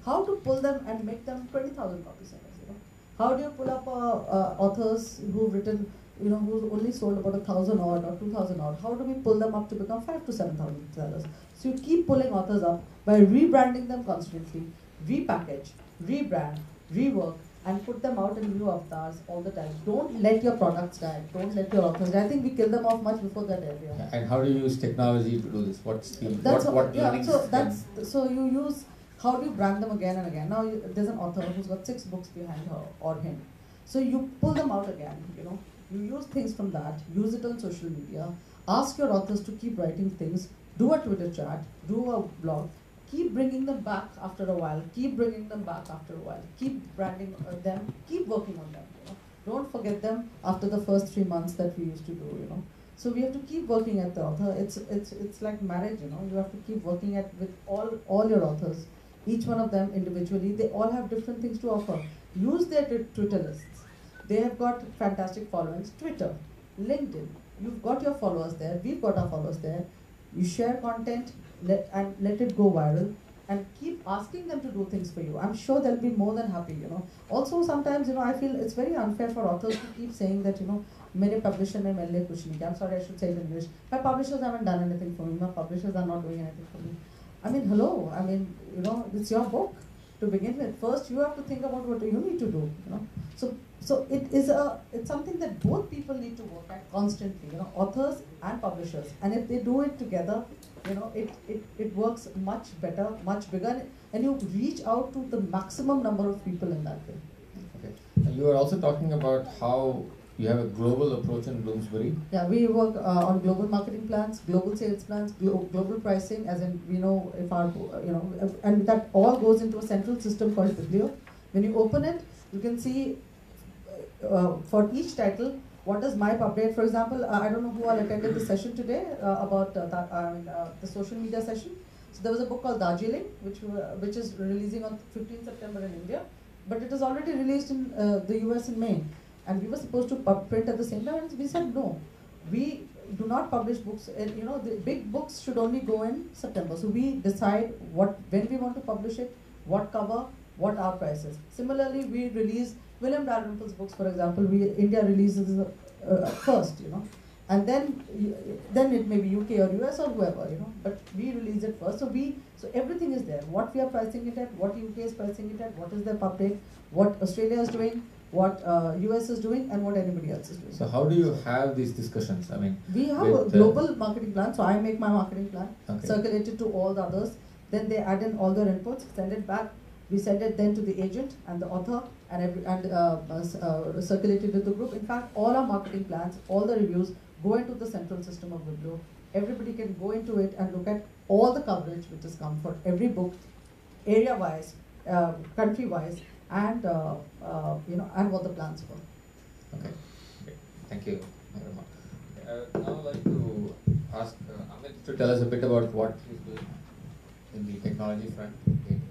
How to pull them and make them 20,000 copies sellers, How do you pull up authors who've written, who've only sold about 1,000 odd or 2,000 odd? How do we pull them up to become 5,000 to 7,000 sellers? So you keep pulling authors up by rebranding them constantly, repackage, rebrand, rework, and put them out in new avatars all the time. Don't let your products die. Don't let your authors die. I think we kill them off much before that area. And how do you use technology to do this? What's the what learnings? So you use, how do you brand them again and again? Now there's an author who's got 6 books behind her or him. So you pull them out again. You use things from that. Use it on social media. Ask your authors to keep writing things. Do a Twitter chat. Do a blog. Keep bringing them back after a while. Keep bringing them back after a while. Keep branding them. Keep working on them. Don't forget them after the first 3 months that we used to do. So we have to keep working at the author. It's like marriage. You have to keep working at with all your authors. Each one of them individually. They all have different things to offer. Use their Twitter lists. They have got fantastic followings. Twitter, LinkedIn. You've got your followers there. We've got our followers there. You share content and let it go viral, and keep asking them to do things for you. I'm sure they'll be more than happy. Also, sometimes I feel it's very unfair for authors to keep saying that मेरे publisher ने मेरे लिए कुछ नहीं किया. I'm sorry, I should say it in English. My publishers haven't done anything for me. My publishers are not doing anything for me. I mean, hello. I mean, it's your book to begin with. First, you have to think about what you need to do. So it's something that both people need to work at constantly. Authors and publishers, and if they do it together, it works much better, much bigger, and you reach out to the maximum number of people in that way. Okay. You were also talking about how you have a global approach in Bloomsbury. Yeah, we work on global marketing plans, global sales plans, global pricing, as in if our and that all goes into a central system called Biblio. When you open it, you can see for each title what is my update. For example, I don't know who all attended the session today about the social media session. So there was a book called Darjeeling, which is releasing on 15th September in India, but it is already released in the US in May. And we were supposed to print at the same time, and we said no. We do not publish books. The big books should only go in September. So we decide when we want to publish it, what cover, what our price is. Similarly, we release William Dalrymple's books, for example. India releases first, and then it may be UK or US or whoever, But we release it first. So everything is there. What we are pricing it at, what UK is pricing it at, what is their pub date, what Australia is doing, what US is doing, and what anybody else is doing. So how do you have these discussions? I mean, we have a global marketing plan. So I make my marketing plan, circulate it to all the others. Then they add in all their inputs, send it back. We send it then to the agent and the author, and circulate it to the group. In fact, all our marketing plans, all the reviews go into the central system of Biblio. Everybody can go into it and look at all the coverage which has come for every book, area-wise, country-wise, and and what the plans were. Okay. Thank you. Now I'd like to ask Amit to tell us a bit about what he's doing in the technology front in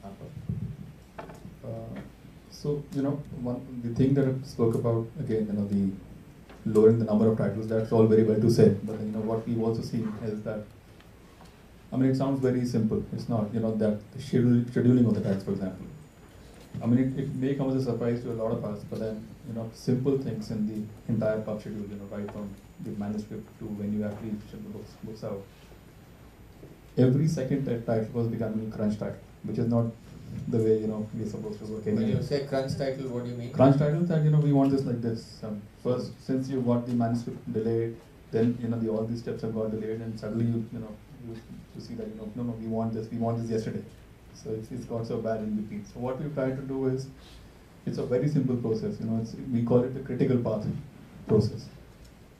Harper. So the thing that I spoke about again, the lowering the number of titles. That's all very well to say, but what we've also seen is that. I mean, it sounds very simple. It's not. That the scheduling of the titles, for example. I mean, it may come as a surprise to a lot of us, but then, simple things in the entire pub schedule, right from the manuscript to when you actually ship the books out. Every second title was becoming a crunch title, which is not the way, we're supposed to work. When you say crunch title, what do you mean? Crunch title that, we want this like this. First, since you got the manuscript delayed, then, all these steps have got delayed, and suddenly you see that, no, we want this yesterday. So it's got so bad in between. So what we've tried to do is, it's a very simple process. We call it the critical path process,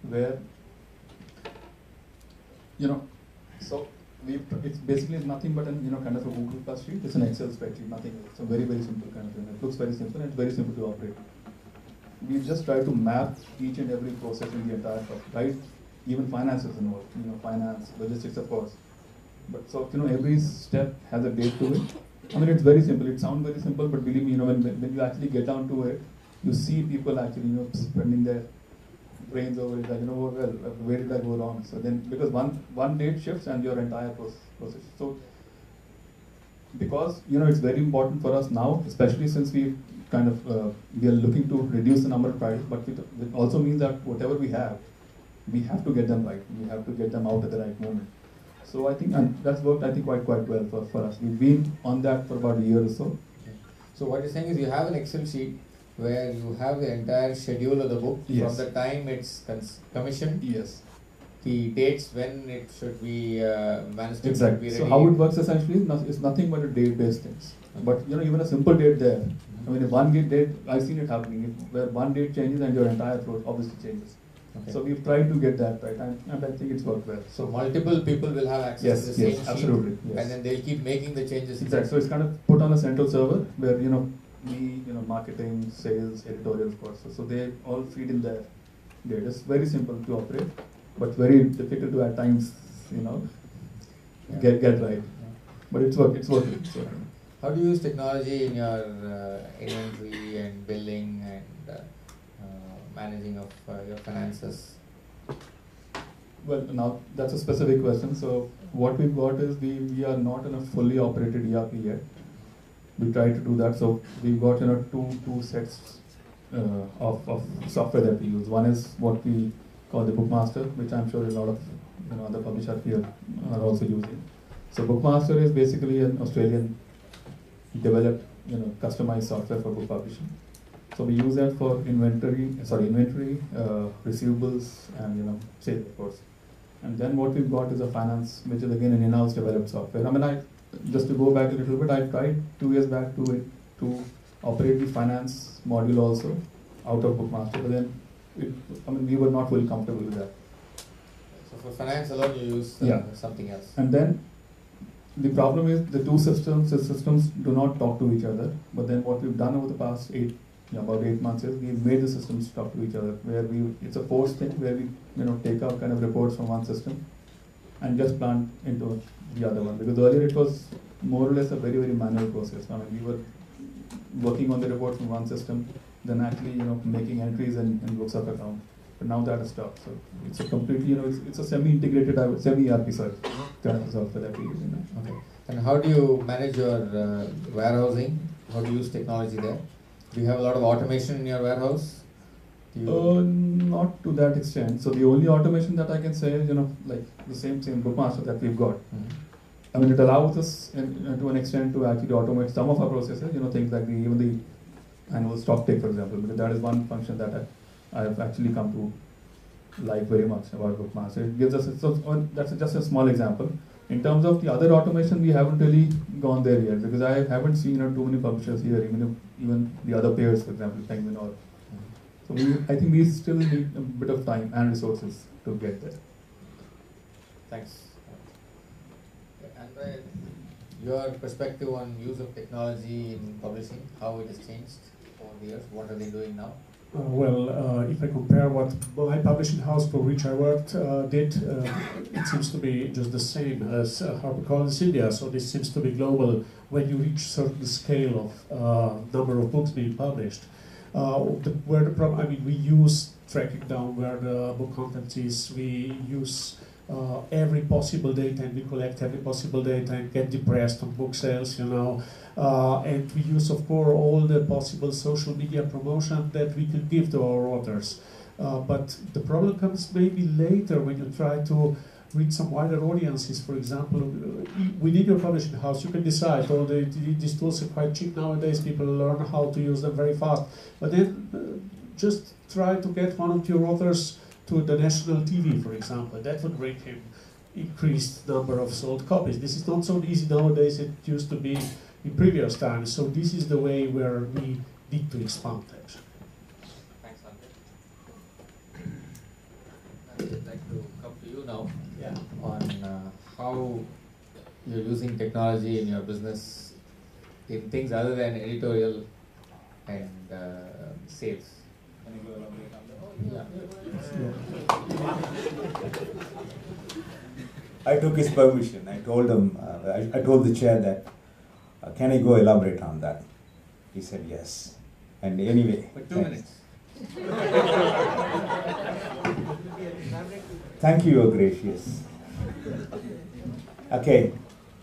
where so it's basically nothing but an kind of a Google Plus sheet. It's an Excel spreadsheet, nothing else. So very simple kind of thing. It looks very simple and it's very simple to operate. We just try to map each and every process in the entire process, right? Even finance is involved. Finance, logistics, of course. But so every step has a date to it. I mean, it's very simple. It sounds very simple, but believe me, when you actually get down to it, you see people actually spending their brains over it. Like well, where did I go wrong? So then, because one date shifts and your entire process. So because it's very important for us now, especially since we kind of we are looking to reduce the number of trials, but it also means that whatever we have to get them right. We have to get them out at the right moment. So I think, and that's worked quite well for us. We've been on that for about a year or so. Okay. So what you're saying is you have an Excel sheet where you have the entire schedule of the book from the time it's commissioned. Yes. The dates when it should be manuscript exactly. should be ready. So how it works essentially is nothing but a date-based things. But even a simple date there. I mean, if one date, I've seen it happening, where one date changes and your entire flow obviously changes. Okay. So we've tried to get that right, and I think it's worked well. So multiple people will have access to the same sheet, absolutely, yes. and then they'll keep making the changes. Exactly. So it's kind of put on a central server where me, marketing, sales, editorial, of course. So they all feed in there. It's very simple to operate, but very difficult to at times, get right. Yeah. But it's working. How do you use technology in your inventory and billing and managing of your finances? Well, now that's a specific question. So what we've got is we are not in a fully operated ERP yet. We try to do that. So we've got two sets of software that we use. One is what we call the Bookmaster, which I'm sure a lot of other publishers here are also using. So Bookmaster is basically an Australian developed customized software for book publishing. So we use that for inventory, receivables, and sales, of course. And then what we've got is a finance, which is again an in-house developed software. I mean, just to go back a little bit, I tried 2 years back to operate the finance module also out of Bookmaster, but then we were not fully comfortable with that. So for finance alone, you use something else. And then the problem is the two systems do not talk to each other. But then what we've done over the past about 8 months is we've made the systems talk to each other, where it's a forced thing where we take out kind of reports from one system and just plant into the other one. Because earlier it was more or less a very manual process. I mean, we were working on the reports from one system, then actually making entries in books of account. But now that has stopped. So it's a completely it's a semi-integrated, semi-ERP kind of software that we use. Okay. And how do you manage your warehousing? How do you use technology there? Do you have a lot of automation in your warehouse? Not to that extent. So the only automation that I can say is like the same Bookmaster that we've got. I mean, it allows us to an extent to actually automate some of our processes. Things like even the annual stock take, for example. Because that is one function that I have actually come to like very much about Bookmaster. It gives us that's just a small example. In terms of the other automation, we haven't really gone there yet, because I haven't seen too many publishers here, even the other peers, for example, Penguin or. So I think we still need a bit of time and resources to get there. Thanks. And your perspective on use of technology in publishing, how it has changed over the years, what are they doing now? If I compare what my publishing house for which I worked did, it seems to be just the same as HarperCollins India. So this seems to be global when you reach certain scale of number of books being published. We use tracking down where the book content is. We use every possible data, and we collect every possible data and get depressed on book sales, and we use, of course, all the possible social media promotion that we can give to our authors. But the problem comes maybe later when you try to reach some wider audiences. For example, within your publishing house, you can decide, these tools are quite cheap nowadays, people learn how to use them very fast. But then just try to get one of your authors to the national TV, for example. That would bring him increased number of sold copies. This is not so easy nowadays. It used to be in previous times. So this is the way where we need to expand actually. Thanks, Andre. I would like to come to you now on how you're using technology in your business in things other than editorial and sales. Can you elaborate on that? I took his permission. I told him, I told the chair that, can I go elaborate on that? He said yes. And anyway. For 2 minutes. Thank you, you're gracious. Okay.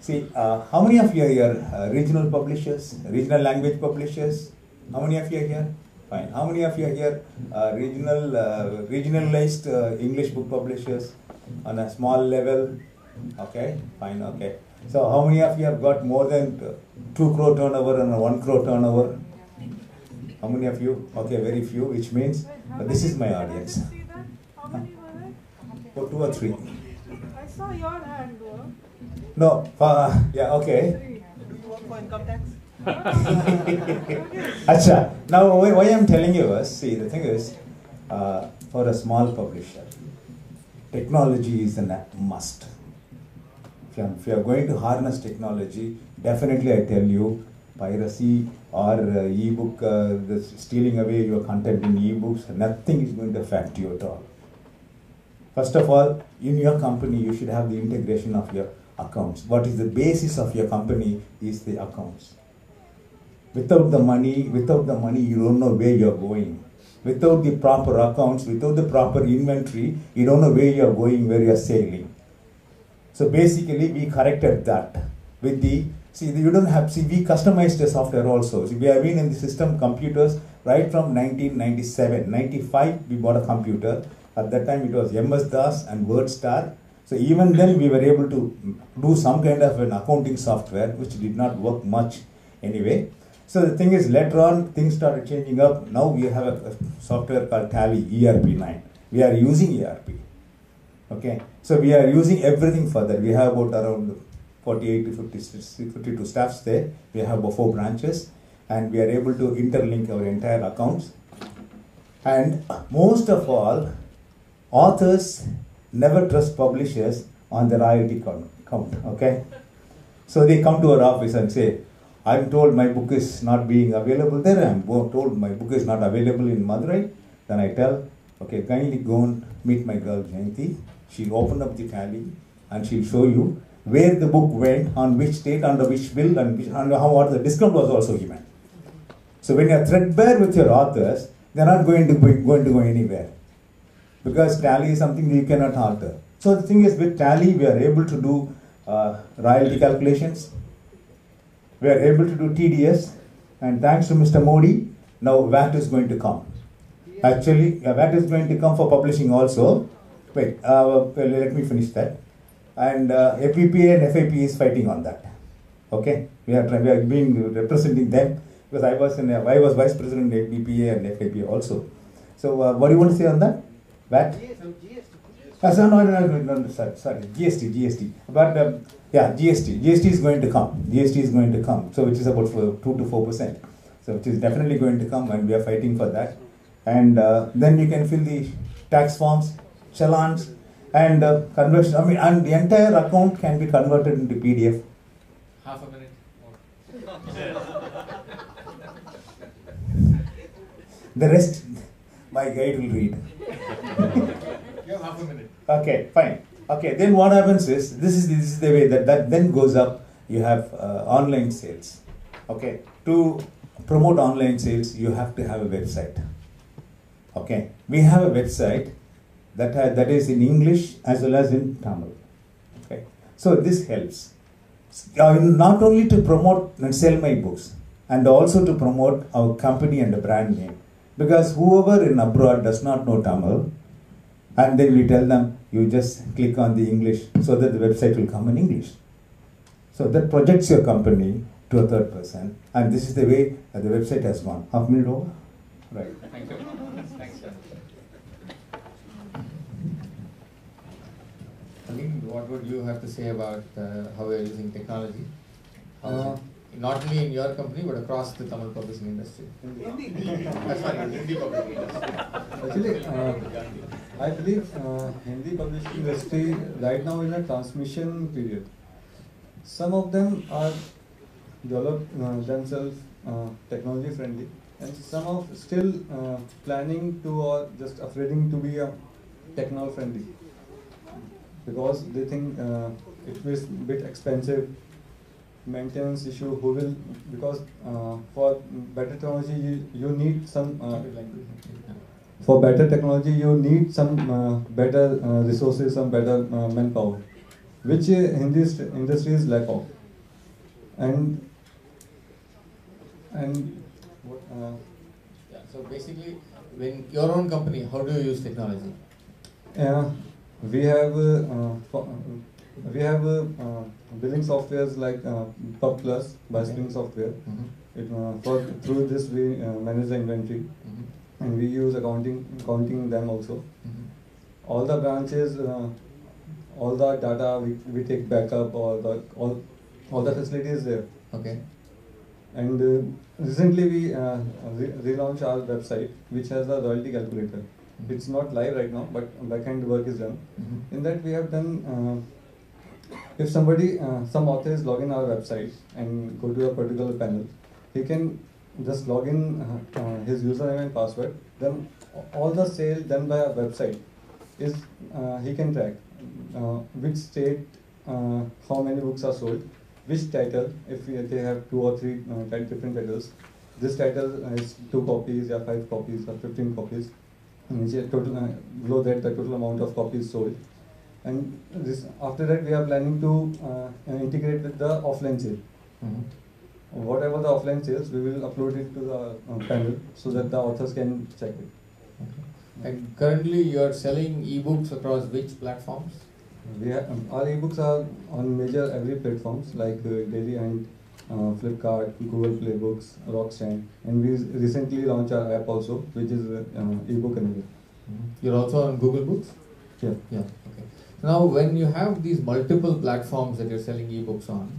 See, how many of you are here regional publishers, regional language publishers? How many of you are here? Fine. How many of you are here regionalized English book publishers on a small level? Okay, fine, okay. So how many of you have got more than 2 crore turnover and a 1 crore turnover? How many of you? Okay, very few, which means this is my audience. How many were there? Oh, 2 or 3. I saw your hand, though. No, yeah, okay. Do you work for income tax? Acha, now why I'm telling you is, see, the thing is, for a small publisher, technology is a must. If you are going to harness technology, definitely I tell you, piracy or e-book, stealing away your content in e-books, nothing is going to affect you at all. First of all, in your company, you should have the integration of your accounts. What is the basis of your company is the accounts. Without the money, you don't know where you're going. Without the proper accounts, without the proper inventory, you don't know where you're going, where you're sailing. So basically, we corrected that with the, we customized the software also. See, we have been in the system computers right from 1997. 95, we bought a computer. At that time, it was MS-DOS and WordStar. So even then, we were able to do some kind of an accounting software, which did not work much anyway. So the thing is, later on, things started changing up. Now we have a software called Tally, ERP9. We are using ERP. Okay, so we are using everything further. We have about around 48 to 52 staffs there. We have about 4 branches, and we are able to interlink our entire accounts. And most of all, authors never trust publishers on the royalty count. Okay, so they come to our office and say, I'm told my book is not being available there. I'm told my book is not available in Madurai. Then I tell, okay, kindly go and meet my girl Jayanti. She'll open up the Tally and she'll show you where the book went, on which date, under which bill, and what the discount was also given. So when you're threadbare with your authors, they're not going to go anywhere, because Tally is something you cannot alter. So the thing is, with Tally, we are able to do royalty calculations. We are able to do TDS, and thanks to Mr. Modi, now VAT is going to come. Actually, VAT is going to come for publishing also. Wait, let me finish that. And FPPA and FAP is fighting on that. Okay, we are being representing them, because I was vice president in FPPA and FAP also. So what do you want to say on that? VAT? No, sorry, GST. But yeah, GST is going to come. GST is going to come. So which is about 2 to 4%. So which is definitely going to come, and we are fighting for that. And then you can fill the tax forms, challans, and conversion. I mean, and the entire account can be converted into PDF. Half a minute more. The rest, my guide will read. You have half a minute. Okay, fine. Okay, then what happens is, this is the way that then goes up. You have online sales. Okay, to promote online sales, you have to have a website. Okay, we have a website that is in English as well as in Tamil. Okay, so this helps not only to promote and sell my books, and also to promote our company and the brand name, because whoever in abroad does not know Tamil, and then we tell them, you just click on the English so that the website will come in English. So that projects your company to a third person, and this is the way the website has gone. Half minute over? Right. Thank you. Thanks, sir. Aline, what would you have to say about how we are using technology? Not only in your company, but across the Tamil publishing industry. Sorry, Hindi publishing industry. Actually, I believe Hindi publishing industry right now is in a transmission period. some of them are developed themselves technology friendly, and some of still planning to or just afraiding to be technology friendly because they think it is a bit expensive, maintenance issue. Who will, because for better technology you need some for better technology you need some better resources, some better manpower, which industries lack of. And what, Yeah, so basically, when your own company, how do you use technology? we have billing softwares like PubPlus by Spring Software. Through this we manage the inventory, and we use accounting them also. All the branches, all the data we take backup, all the facilities there. Okay. And recently we relaunched our website, which has a royalty calculator. It's not live right now, but backend work is done. In that we have done, if somebody, some author is logging our website and go to a particular panel, he can just log in his username and password. Then all the sale done by our website is he can track which state, how many books are sold, which title, if they have 2 or 3 different titles. This title is 2 copies, or 5 copies, or 15 copies. And total, below that, the total amount of copies sold. And this, after that, we are planning to integrate with the offline sale. Whatever the offline sales, we will upload it to the panel so that the authors can check it. And currently, you are selling ebooks across which platforms? We have, our ebooks are on major every platforms like Daily Hunt, Flipkart, Google Play Books, Rockstand, and we recently launched our app also, which is ebook anyway. You're also on Google Books? Yeah. Yeah. Okay. Now, when you have these multiple platforms that you're selling ebooks on,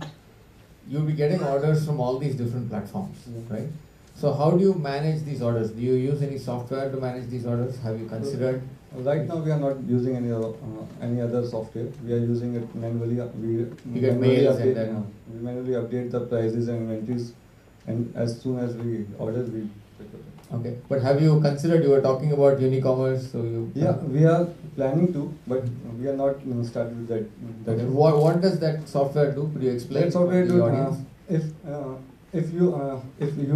you'll be getting orders from all these different platforms, right? So how do you manage these orders? Do you use any software to manage these orders? Have you considered? Right now we are not using any other software. We are using it manually. We get mails and then we manually update the prices and inventories, and as soon as we order, we. Okay, but have you considered? You were talking about Unicommerce, so you. Yeah, we are planning to, but we are not started with that. Okay. What does that software do? Could you explain? That software to the audience? If you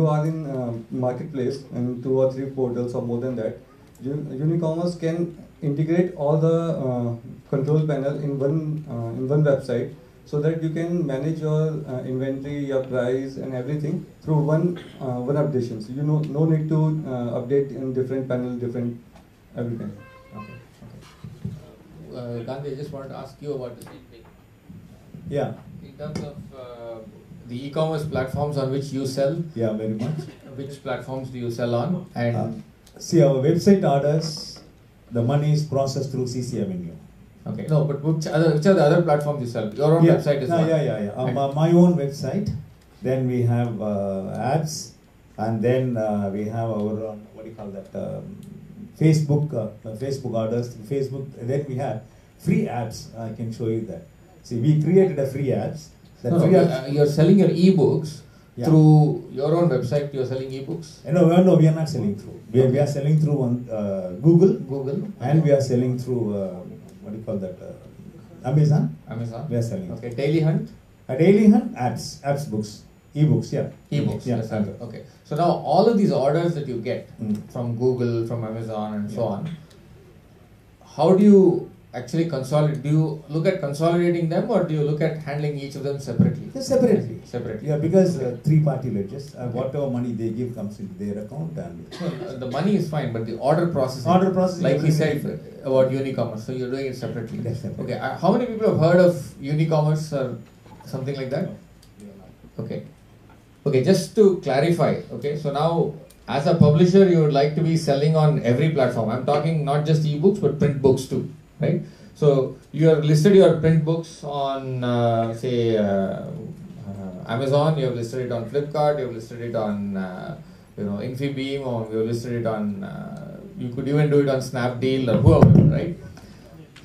are in marketplace and 2 or 3 portals or more than that, Unicommerce can integrate all the control panel in one website, so that you can manage your inventory, your price, and everything through one updation. So no need to update in different panel, different everything. Okay. Gandhi, I just wanted to ask you about the same thing. Yeah. In terms of the e-commerce platforms on which you sell. Yeah, very much. Which platforms do you sell on? And see, our website orders, the money is processed through CC Avenue. Okay. No, but which are the other platforms you sell? Your own website is one. Yeah. My own website. Then we have apps, and then we have our what do you call that? Facebook orders. Facebook. Then we have free apps. I can show you that. See, we created a free apps. You're selling your ebooks through your own website. You're selling ebooks. No, we are not selling through. We are selling through Google, and we are selling through what do you call that? Amazon. We are selling. Okay. Daily Hunt. Daily Hunt apps books, ebooks. Yeah. Ebooks. Yes. Okay. So now all of these orders that you get from Google, from Amazon, and so on, how do you actually consolidate? Do you look at consolidating them, or do you look at handling each of them separately? Separately. Yeah, because 3-party ledgers, whatever money they give comes into their account, and the money is fine, but the order processing. Like he said about Unicommerce, so you're doing it separately. Definitely. Okay. How many people have heard of Unicommerce or something like that? Okay. Okay. Just to clarify. Okay. So now, as a publisher, you would like to be selling on every platform. I'm talking not just ebooks but print books too. Right? So you have listed your print books on, say, Amazon. You have listed it on Flipkart. You have listed it on, Infibeam, or you have listed it on. You could even do it on Snapdeal or whoever, right?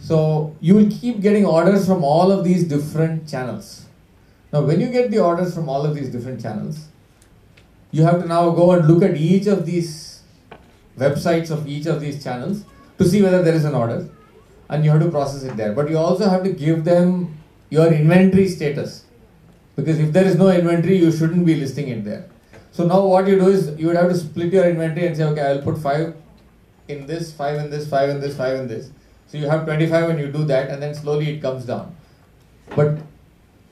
So you will keep getting orders from all of these different channels. Now, when you get the orders from all of these different channels, you have to now go and look at each of these websites of each of these channels to see whether there is an order, and you have to process it there. But you also have to give them your inventory status, because if there is no inventory, you shouldn't be listing it there. So now what you do is you would have to split your inventory and say, okay, I'll put 5 in this, 5 in this, 5 in this, 5 in this. So you have 25 and you do that, and then slowly it comes down. But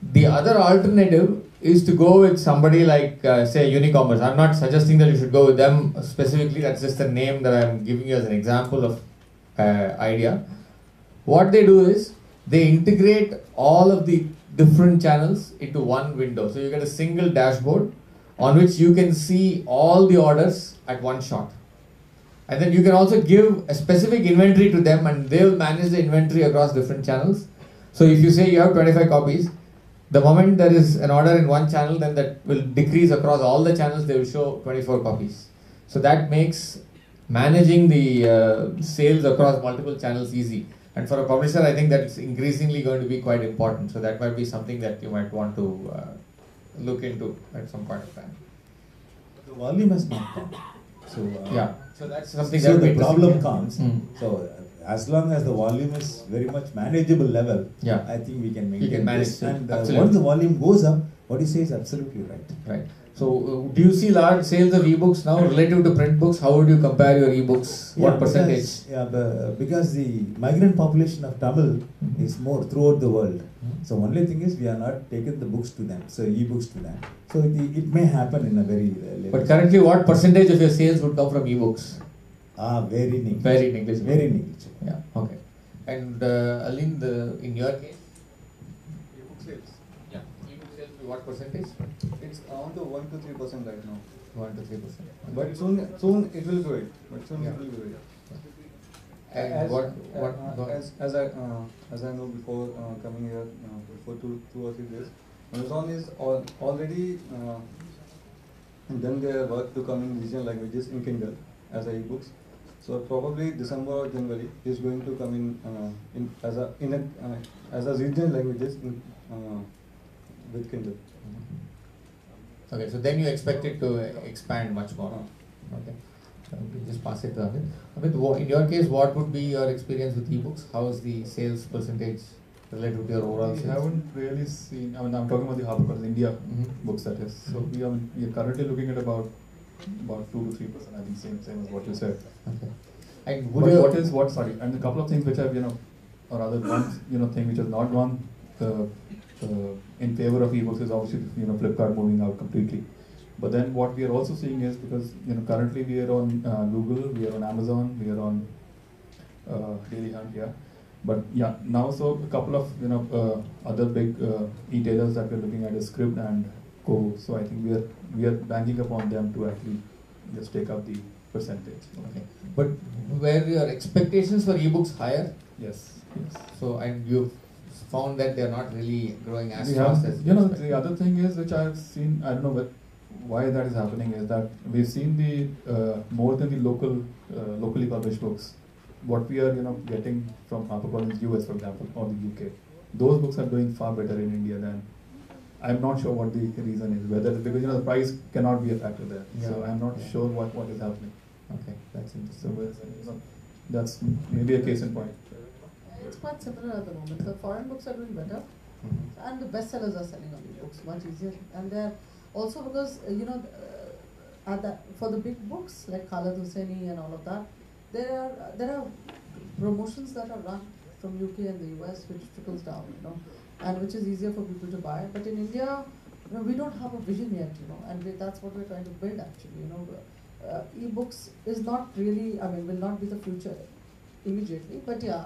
the other alternative is to go with somebody like, say, Unicommerce. I'm not suggesting that you should go with them specifically, that's just the name that I'm giving you as an example of idea. What they do is, they integrate all of the different channels into one window. So you get a single dashboard on which you can see all the orders at one shot. And then you can also give a specific inventory to them, and they will manage the inventory across different channels. So if you say you have 25 copies, the moment there is an order in one channel, then that will decrease across all the channels, they will show 24 copies. So that makes managing the sales across multiple channels easy. And for a publisher, I think that's increasingly going to be quite important. So that might be something that you might want to look into at some point of time. The volume has not come. So yeah, so that's something. So that the problem comes. So as long as the volume is very much manageable level, yeah, I think we can maintain manage this. it. And Absolutely. once the volume goes up, what you say is absolutely right. Right. So do you see large sales of ebooks now relative to print books? How would you compare your ebooks? What percentage? Because the migrant population of Tamil is more throughout the world. So only thing is we are not taking the books to them, so ebooks to them. So it may happen in a very late. But currently, what percentage of your sales would come from ebooks? Very negligible. Very negligible. Very negligible. Yeah. Okay. And Aline, in your case, ebook sales. Yeah. Ebook sales, what percentage? It's around to 1 to 3% right now. 1 to 3%. But soon it will grow it. But soon it will grow it. And as I know before coming here before two or 3 days, Amazon is already done their work to come in regional languages in Kindle as a ebooks. So probably December or January is going to come in as a regional languages with Kindle. Okay, so then you expect it to expand much more. Okay. We just pass it to Amit. Amit, in your case, what would be your experience with ebooks? How is the sales percentage relative to your overall sales? We haven't really seen, I'm talking about the HarperCollins India books, that is. So we are currently looking at about 2 to 3%, I think, same as what you said. Okay. And and a couple of things which have, or rather one, thing which has not gone in favor of ebooks is obviously, Flipkart moving out completely. But then what we are also seeing is, because currently we are on Google, we are on Amazon, we are on Daily Hunt, yeah. But yeah, now so a couple of other big e-tailers that we're looking at is Script and Co. So I think we are banking upon them to actually just take up the percentage. Okay. But were your expectations for ebooks higher? Yes. So and you've found that they're not really growing as We fast have, as the other thing is, which I've seen, I don't know why that is happening, is that we've seen the more than the locally published books. What we are getting from HarperCollins US, for example, or the UK, those books are doing far better in India than. I'm not sure what the reason is. Whether it's because the price cannot be a factor there. Yeah. So I'm not sure what is happening. Okay, that's interesting. So that's maybe a case in point. It's quite similar at the moment. The foreign books are doing better, and the bestsellers are selling on the books much easier. And they're also because for the big books like Khaled Hosseini and all of that, there are promotions that are run from UK and the US which trickles down, and which is easier for people to buy. But in India, we don't have a vision yet, and that's what we're trying to build actually. E-books is not really, will not be the future immediately, but yeah,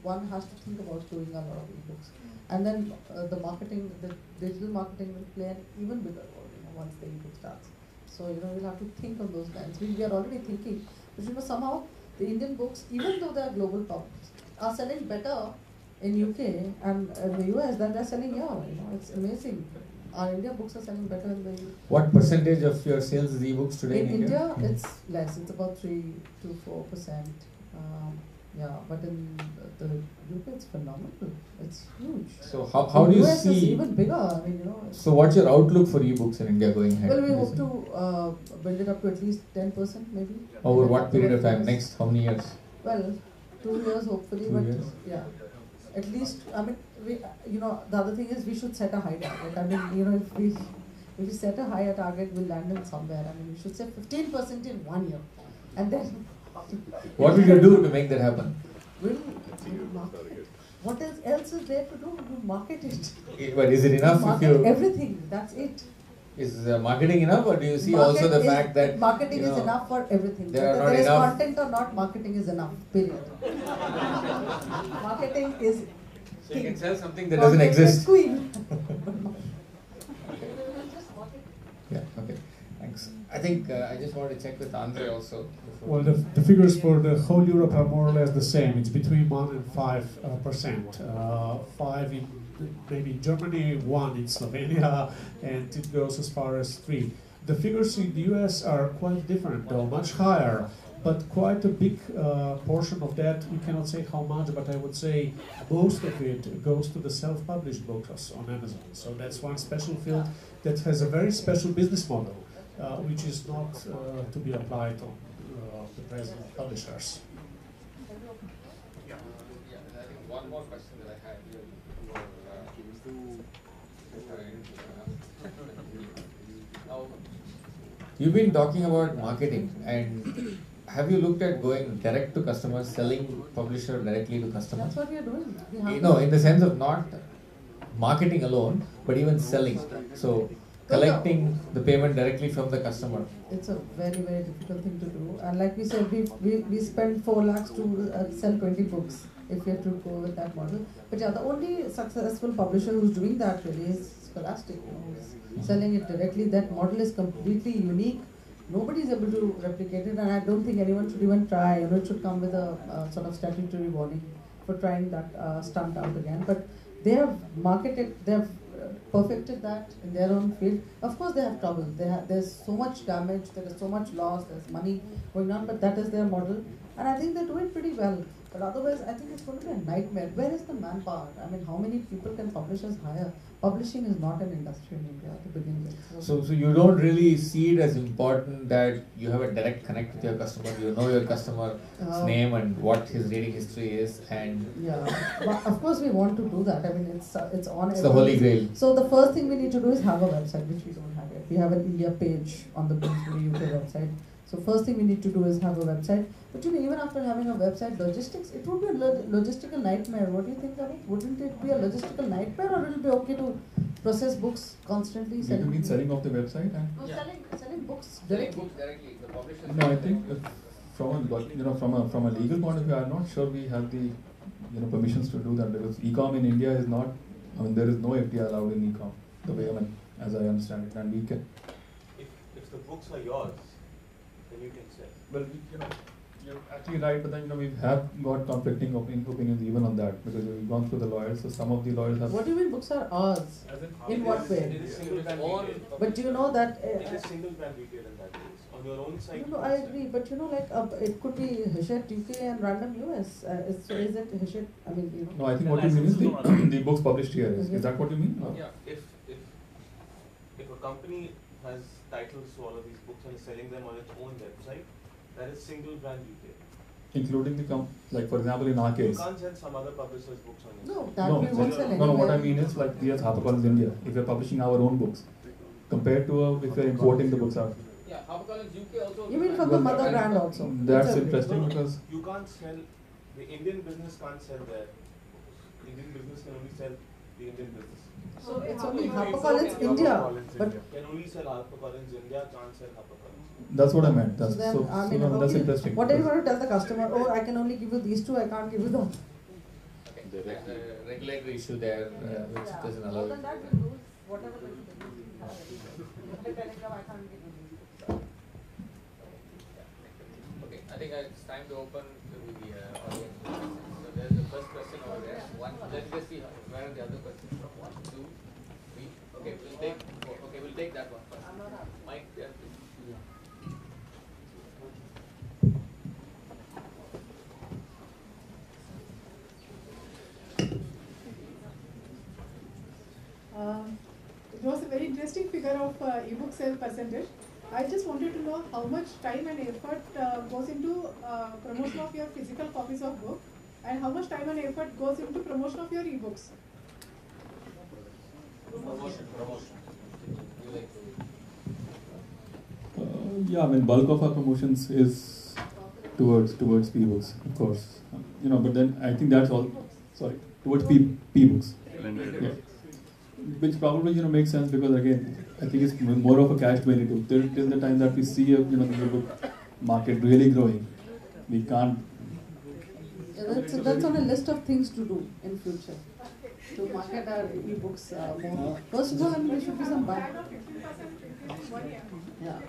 one has to think about doing a lot of e-books, and then the digital marketing will play an even bigger role, once the e-book starts. So we'll have to think on those lines. We are already thinking, but somehow the Indian books, even though they are global published, are selling better in UK and the US than they're selling here. It's amazing. Our India books are selling better in the. What percentage of your sales is ebooks today in India? It's less. It's about 3 to 4%. Yeah, but in the UK it's phenomenal. It's huge. So how do you US is see? even bigger. I mean, you know. So what's your outlook for ebooks in India going ahead? Well, we hope Is it- to build it up to at least 10% maybe. Over in a what couple period of time? years. Next how many years? Well, 2 years hopefully, 2 but years? yeah, at least. I mean, we, you know, the other thing is we should set a high target. I mean, you know, if we set a higher target, we'll land in somewhere. I mean, we should say 15% in 1 year, and then. What will you do to make that happen? We'll market it. What else is there to do? We'll market it. But is it enough if Market you everything. That's it. is marketing enough, or do you see also Market the is- fact that marketing you is know, enough for everything. there are Whether not there is enough- content or not, marketing is enough. Period. Marketing is. So you can sell something that Content doesn't is exist. queen. Yeah. Okay. Thanks. I think I just want to check with Andre also. Well, the figures for the whole Europe are more or less the same. It's between 1 and 5%. 5 in maybe in Germany, 1 in Slovenia, and it goes as far as 3. The figures in the US are quite different, though, much higher, but quite a big portion of that, we cannot say how much, but I would say most of it goes to the self-published books on Amazon. So that's one special field that has a very special business model, which is not to be applied on the present publishers. Yeah, I think one more question that I had here. Now, you've been talking about marketing, and have you looked at going direct to customers, selling publisher directly to customers? That's what we are doing. We have No, in the sense of not marketing alone, but even selling. So collecting the payment directly from the customer. It's a very, very difficult thing to do. And like we said, we spend 4 lakhs to sell 20 books if we have to go with that model. But yeah, the only successful publisher who's doing that really is Scholastic, you know, who's selling it directly. That model is completely unique. Nobody is able to replicate it, and I don't think anyone should even try. You know, it should come with a sort of statutory warning for trying that stunt out again. But they have marketed, they have perfected that in their own field. Of course, they have trouble. There's so much damage, there is so much loss, there's money going on, but that is their model, and I think they do it pretty well. But otherwise, I think it's going to be a nightmare. Where is the manpower? I mean, how many people can publishers hire? Publishing is not an industry in India to begin with. So you don't really see it as important that you have a direct connect with your customer. You know your customer's name and what his reading history is, and Yeah, but of course we want to do that. I mean, it's on. it's the holy grail. So the first thing we need to do is have a website, which we don't have yet. We have an India page on the Bloomsbury UK website. So first thing we need to do is have a website. But you know, even after having a website, logistics, it would be a logistical nightmare. What do you think of it? Wouldn't it be a logistical nightmare, or it'll be okay to process books constantly? Do you mean selling off the website? No, selling books directly. The publisher. No, I think from a legal point of view, I'm not sure we have the permissions to do that, because e-com in India is not. I mean, there is no FDI allowed in e-com. The way, as I understand it, and we can. If the books are yours, then you can sell. Well, you're actually right, but then we have got conflicting opinions even on that, because we've gone through the lawyers. So some of the lawyers have. What do you mean books are ours? In what way? It is single brand retail. But do you know that? It is single brand retail in that case. On your own site. No, I agree, but you know, like it could be Hachette UK and Random US. So is it Hachette? I mean, you know. No, I think what you mean is the books published here. Is that what you mean? Yeah. If a company has titles to all of these books and is selling them on its own website, that is single brand retail. Including like for example in our You case. can't sell some other publisher's books on your No, site. that we won't sell No, what I anywhere. mean is like we as HarperCollins India, if we're publishing our own books, compared to if we're importing the books out. Yeah, HarperCollins UK also. You mean from the mother brand also? That's It's a- interesting because You can't sell, the Indian business can't sell their books. The Indian business can only sell the Indian business. So it's only HarperCollins India, but Can only sell HarperCollins India, can't sell HarperCollins. that's what I meant. That's then, so, I mean, so how that's do you- interesting. what are you going to tell the customer? Oh, I can only give you these two, I can't give you the. Okay, there's a regulatory issue there which doesn't allow Other it. than that, we lose whatever the business have. You're telling them I can't give you these. Okay, I think it's time to open to the audience. So there's the first question over there. Let's just see where are the other questions from. 1, 2, 3. Okay, we'll take that one first. Mike, there, please. a very interesting figure of ebook sale percentage. I just wanted to know how much time and effort goes into promotion of your physical copies of book, and how much time and effort goes into promotion of your ebooks. Promotion. Yeah, I mean, bulk of our promotions is towards ebooks, of course. But then I think that's all. Sorry, towards ebooks. Yeah. Which probably makes sense, because again, I think it's more of a catch-22. Till the time that we see the ebook market really growing, we can't. Yeah, that's on a list of things to do in future to market our ebooks more. First of all, I mean, there should be some buy. Yeah.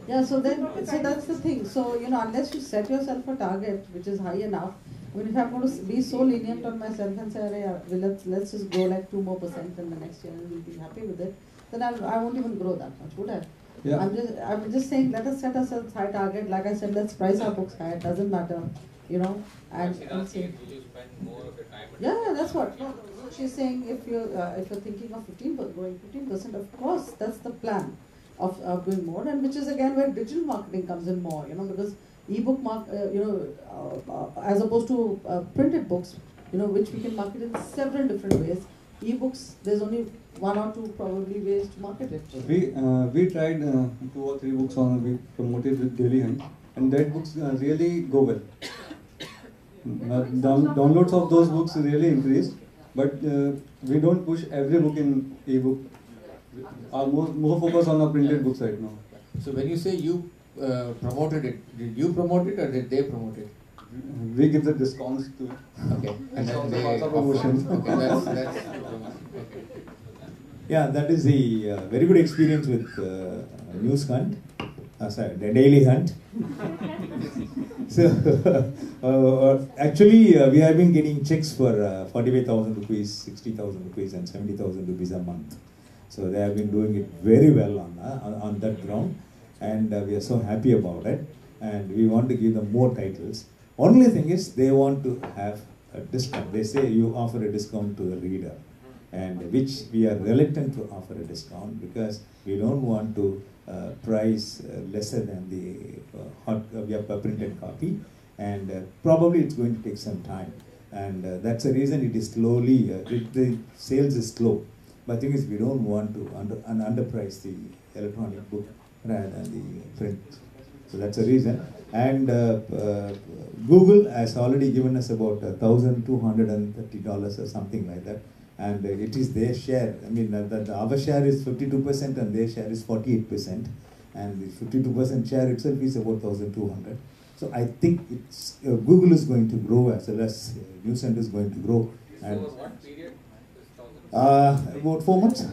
Yeah, so that's the thing. So, unless you set yourself a target which is high enough, I mean, if I'm going to be so lenient on myself and say, well, let's just grow like 2% more in the next year and we'll be happy with it, then I won't even grow that much, would I? Yeah. I'm just saying, let us set ourselves high target. Like I said, let's price our books high. It doesn't matter, and say. Yeah, that's what. No, she's saying if you're thinking of growing 15%, of course that's the plan of doing more, and which is again where digital marketing comes in more. Because ebook as opposed to printed books, which we can market in several different ways. Ebooks, there's only one or two probably ways to market it. We tried 2 or 3 books we promoted with Daily Hunt, and that books really go well. Downloads of those books really increased, but we don't push every book in ebook. Are more focused on the printed books right now. So when you say you promoted it, did you promote it or did they promote it? We give the discounts to. Okay. And then they promotion. Okay, that's okay. Yeah, that is the very good experience with News Hunt. The Daily Hunt. So actually, we have been getting checks for 45,000 rupees, 60,000 rupees, and 70,000 rupees a month. So they have been doing it very well on that ground, and we are so happy about it. And we want to give them more titles. Only thing is, they want to have a discount. They say you offer a discount to the reader, and which we are reluctant to offer a discount because we don't want to price lesser than the printed copy, and probably it's going to take some time, and that's the reason it is slowly, the sales is slow. But the thing is, we don't want to underprice the electronic book rather than the print. So that's the reason. And Google has already given us about $1,230 or something like that. And it is their share. I mean, our share is 52% and their share is 48%. And the 52% share itself is about 1,200. So I think it's Google is going to grow as well as News Hunt is going to grow. And so what period? about 4 months.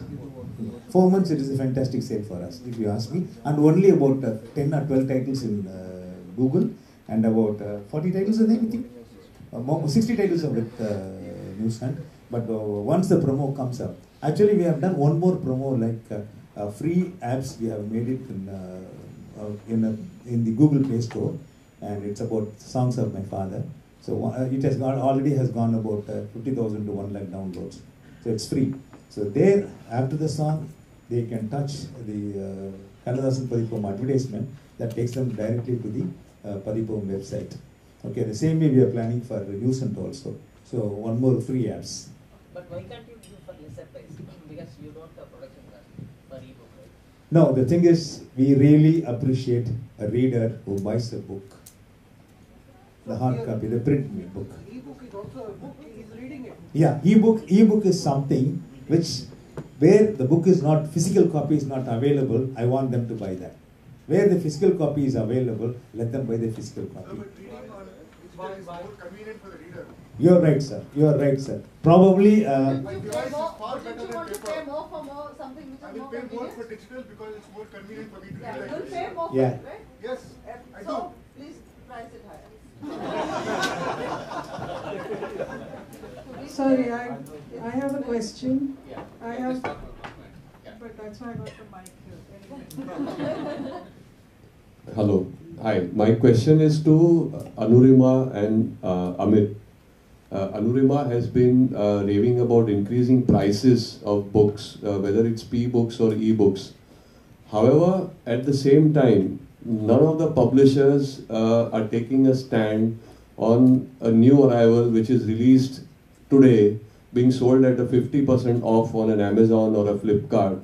4 months, it is a fantastic sale for us, if you ask me. And only about 10 or 12 titles in Google, and about 40 titles, I think. 60 titles are with News Hunt. But once the promo comes up, actually we have done one more promo, like free apps. We have made it in the Google Play Store, and it's about Songs of My Father. So it has already gone about 50,000 to 1 lakh downloads. So it's free. So there, after the song, they can touch the Kannadasan Padipom advertisement that takes them directly to the Padipom website. Okay, the same way we are planning for News Hunt also. So one more free apps. But why can't you do for lesser price? Because you don't have production cost for ebook, right? No, the thing is, we really appreciate a reader who buys a book, the hard copy, the print book. Ebook is also a book. He's reading it. Yeah, ebook is something where the book is not, physical copy is not available. I want them to buy that. Where the physical copy is available, let them buy the physical copy. It's more convenient for the reader. You're right, sir. You're right, sir. Probably. Device is far better than paper. Pay more for more something which I is will more pay more convenient? for digital because it's more convenient for me to Yeah, read. you'll pay more for Yeah. it, right? Yes, I do. So, please price it higher. Sorry, I have a question. I have, but that's why I got the mic here. Anyway. Hello. Hi. My question is to Anurima and Amit. Anurima has been raving about increasing prices of books, whether it's P-books or e-books. However, at the same time, none of the publishers are taking a stand on a new arrival which is released today, being sold at a 50% off on an Amazon or a Flipkart.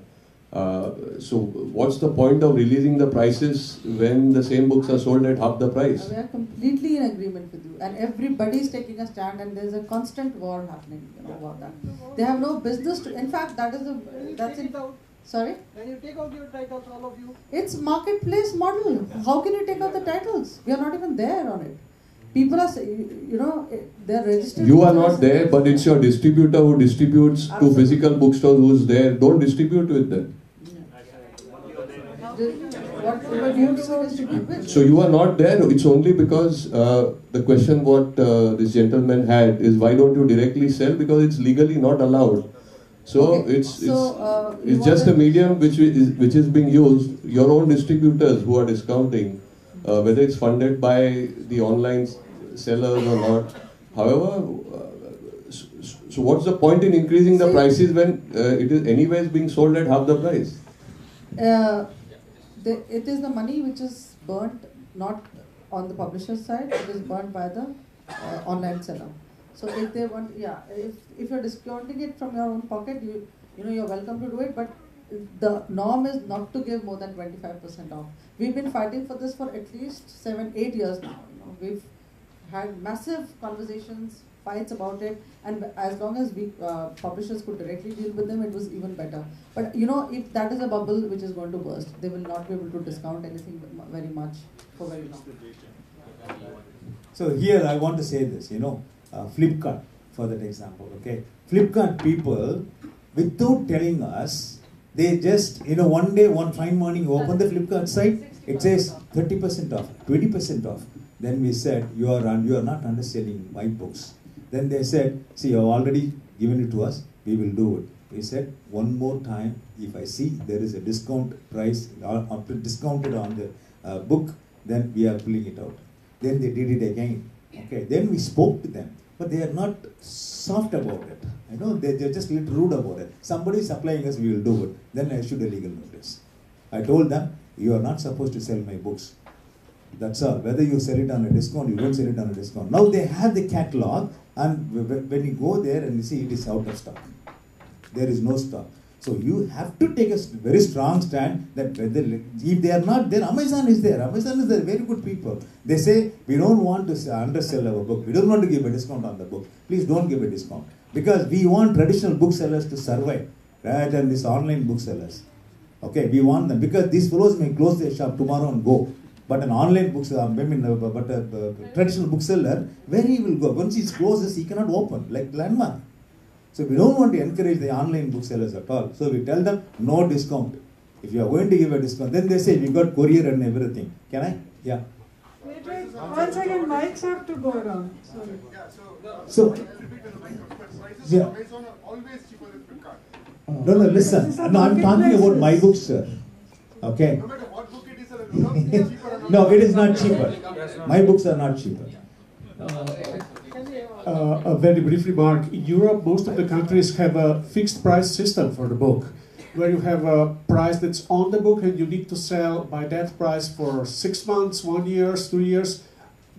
So what's the point of releasing the prices when the same books are sold at half the price? We are completely in agreement with you, and everybody is taking a stand, and there's a constant war happening, about that. They have no business to. In fact, that's it. Sorry? When you take out your titles, all of you. It's marketplace model. How can you take out the titles? We are not even there on it. People are, they're registered. You are not there, but it's your distributor who distributes to physical bookstores who's there. Don't distribute with them. What you distribute with? So you are not there. It's only because the question what this gentleman had is why don't you directly sell, because it's legally not allowed. So Okay. it's just a medium which is being used. Your own distributors who are discounting, whether it's funded by the online sellers or not. However, so what's the point in increasing the prices when it is anyways being sold at half the price? It is the money which is burnt not on the publisher's side, it is burnt by the online seller. So if they want, if you're discounting it from your own pocket, you're welcome to do it, but the norm is not to give more than 25% off. We've been fighting for this for at least 7-8 years now. We've had massive conversations, fights about it, and as long as we publishers could directly deal with them, it was even better. But if that is a bubble which is going to burst, they will not be able to discount anything very much for very long. So here I want to say this, Flipkart for that example, okay? Flipkart people, without telling us, they just, one day, one fine morning, open the Flipkart site, it says 30% off, 20% off. Then we said, you are not understanding my books. Then they said, see, you have already given it to us, we will do it. We said, one more time, if I see there is a discount price, discounted on the book, then we are pulling it out. Then they did it again. Okay, then we spoke to them, but they are not soft about it. They're just a little rude about it. Somebody is supplying us, we will do it. Then I issued a legal notice. I told them, you are not supposed to sell my books. That's all. Whether you sell it on a discount, you don't sell it on a discount. Now they have the catalog, and when you go there and you see it is out of stock. There is no stock. So you have to take a very strong stand that if they are not there, Amazon is there. Amazon is there, very good people. They say, we don't want to undersell our book. We don't want to give a discount on the book. Please don't give a discount. Because we want traditional booksellers to survive rather than these online booksellers. Okay, we want them. Because these fellows may close their shop tomorrow and go. But an online bookseller, but a traditional bookseller, where he will go? Once he closes, he cannot open, like Landmark. So we don't want to encourage the online booksellers at all. So we tell them, no discount. If you are going to give a discount, then they say, we got courier and everything. Can I? Yeah. Wait, 1 second, mics have to go around. Sorry. So, yeah. Amazon are always cheaper than Flipkart. No, listen. No, I'm talking about my books, sir. Okay. No matter what book it is, it's cheaper. No, it is not cheaper. My books are not cheaper. A very brief remark. In Europe, most of the countries have a fixed price system for the book, where you have a price that's on the book and you need to sell by that price for 6 months, 1 year, 2 years.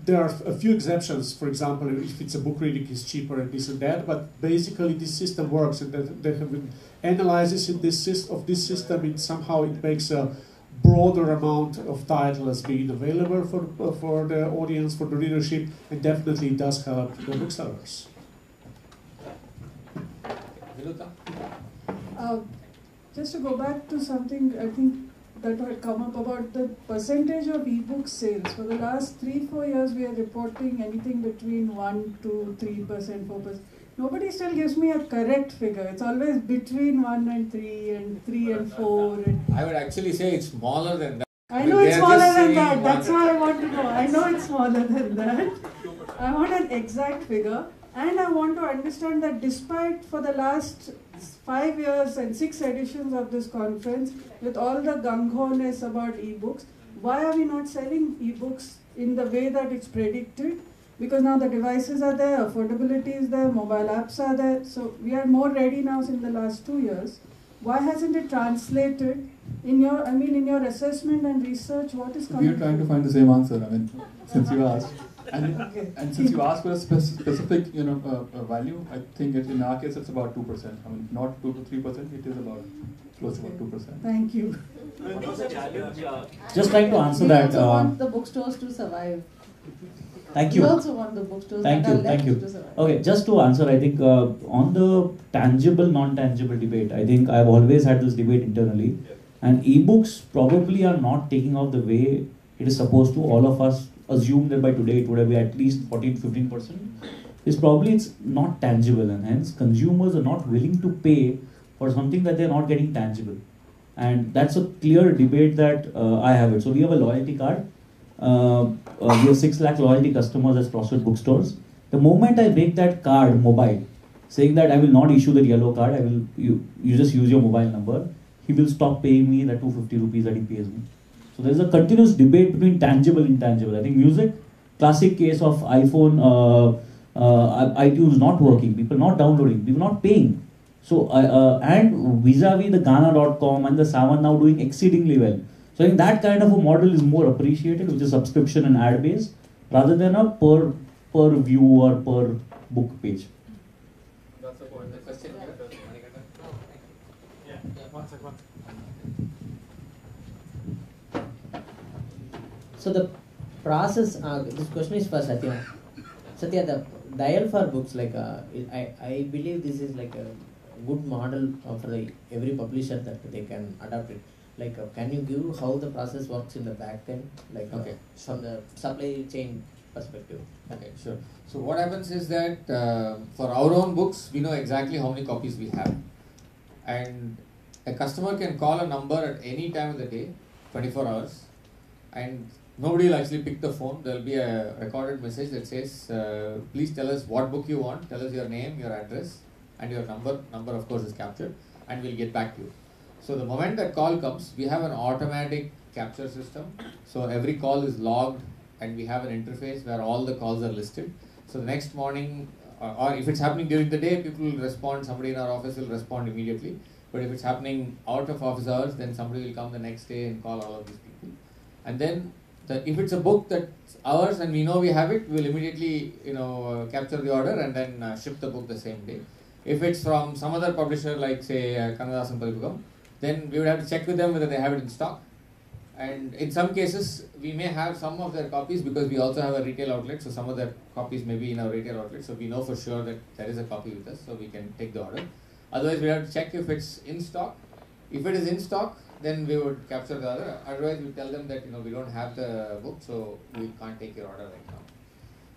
There are a few exceptions. For example, if it's a book reading, it's cheaper and this and that. But basically, this system works, and there have been analysis of this system. And somehow it makes a broader amount of titles being available for the audience, for the readership, and definitely it does help the booksellers. Just to go back to something I think that had come up about the percentage of e-book sales. For the last 3-4 years, we are reporting anything between 1 to 3%, 4%. Nobody still gives me a correct figure. It's always between 1 and 3 and 3 and 4. I would actually say it's smaller than that. I know it's smaller than that. That's why I want to know. I know it's smaller than that. I want an exact figure. And I want to understand that despite for the last 5 years and 6 editions of this conference, with all the gung-ho-ness about e-books, why are we not selling e-books in the way that it's predicted? because now the devices are there, affordability is there, mobile apps are there. So we are more ready now in the last 2 years. Why hasn't it translated in your, in your assessment and research, what is coming? We are trying to find the same answer, since you asked. And since you asked for a specific, value, I think in our case it's about 2%. Not 2 to 3%. It is about close to about 2%. Thank you. Just trying to answer that. We also want the bookstores to survive. Thank you. We also want the bookstores Thank that you. are left Thank you. to survive. Okay, just to answer, I think on the tangible, non-tangible debate, I think I've always had this debate internally, and ebooks probably are not taking off the way it is supposed to. All of us assume that by today it would have been at least 14-15%. It's not tangible, and hence consumers are not willing to pay for something that they're not getting tangible. And that's a clear debate that I have it. So we have a loyalty card. We have 6 lakh loyalty customers as Prospect Bookstores. The moment I make that card mobile, saying that I will not issue the yellow card, you just use your mobile number, he will stop paying me the 250 rupees that he pays me. So there is a continuous debate between tangible and intangible. I think music, classic case of iPhone, iTunes not working, people not downloading, people not paying. So and vis-a-vis the Gaana.com and the Savan now doing exceedingly well. So I think that kind of a model is more appreciated, which is subscription and ad based, rather than a per view or per book page. That's the point. The question here. Yeah. One second. So the process, this question is for Satya. Satya, the dial for books, I believe this is like a good model for every publisher that they can adopt it. Can you give how the process works in the back end, from the supply chain perspective? Okay, sure. So what happens is that for our own books, we know exactly how many copies we have, and a customer can call a number at any time of the day, 24 hours, and nobody will actually pick the phone. There will be a recorded message that says, please tell us what book you want, tell us your name, your address, and your number. Number of course is captured, and we'll get back to you. So the moment that call comes, we have an automatic capture system. So every call is logged, and we have an interface where all the calls are listed. So the next morning, or if it's happening during the day, people will respond, somebody in our office will respond immediately. But if it's happening out of office hours, then somebody will come the next day and call all of these people. And then if it's a book that's ours and we know we have it, we'll immediately capture the order and then ship the book the same day. If it's from some other publisher like say Kannadasan Palipugam, then we would have to check with them whether they have it in stock. And in some cases, we may have some of their copies because we also have a retail outlet. So some of their copies may be in our retail outlet. So we know for sure that there is a copy with us, so we can take the order. Otherwise, we have to check if it's in stock. If it is in stock, then we would capture the order. Otherwise, we tell them that we don't have the book, so we can't take your order right now.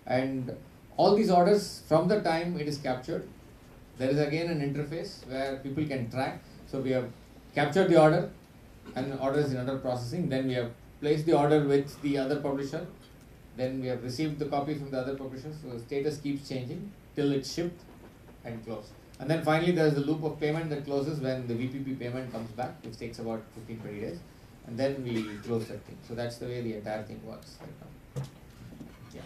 And all these orders, from the time it is captured, there is again an interface where people can track. So we have captured the order, and the order is in under processing. Then we have placed the order with the other publisher. Then we have received the copy from the other publisher. So the status keeps changing till it's shipped and closed. And then finally there is the loop of payment that closes when the VPP payment comes back, which takes about 15-20 days. And then we close that thing. So that's the way the entire thing works right now. Yeah.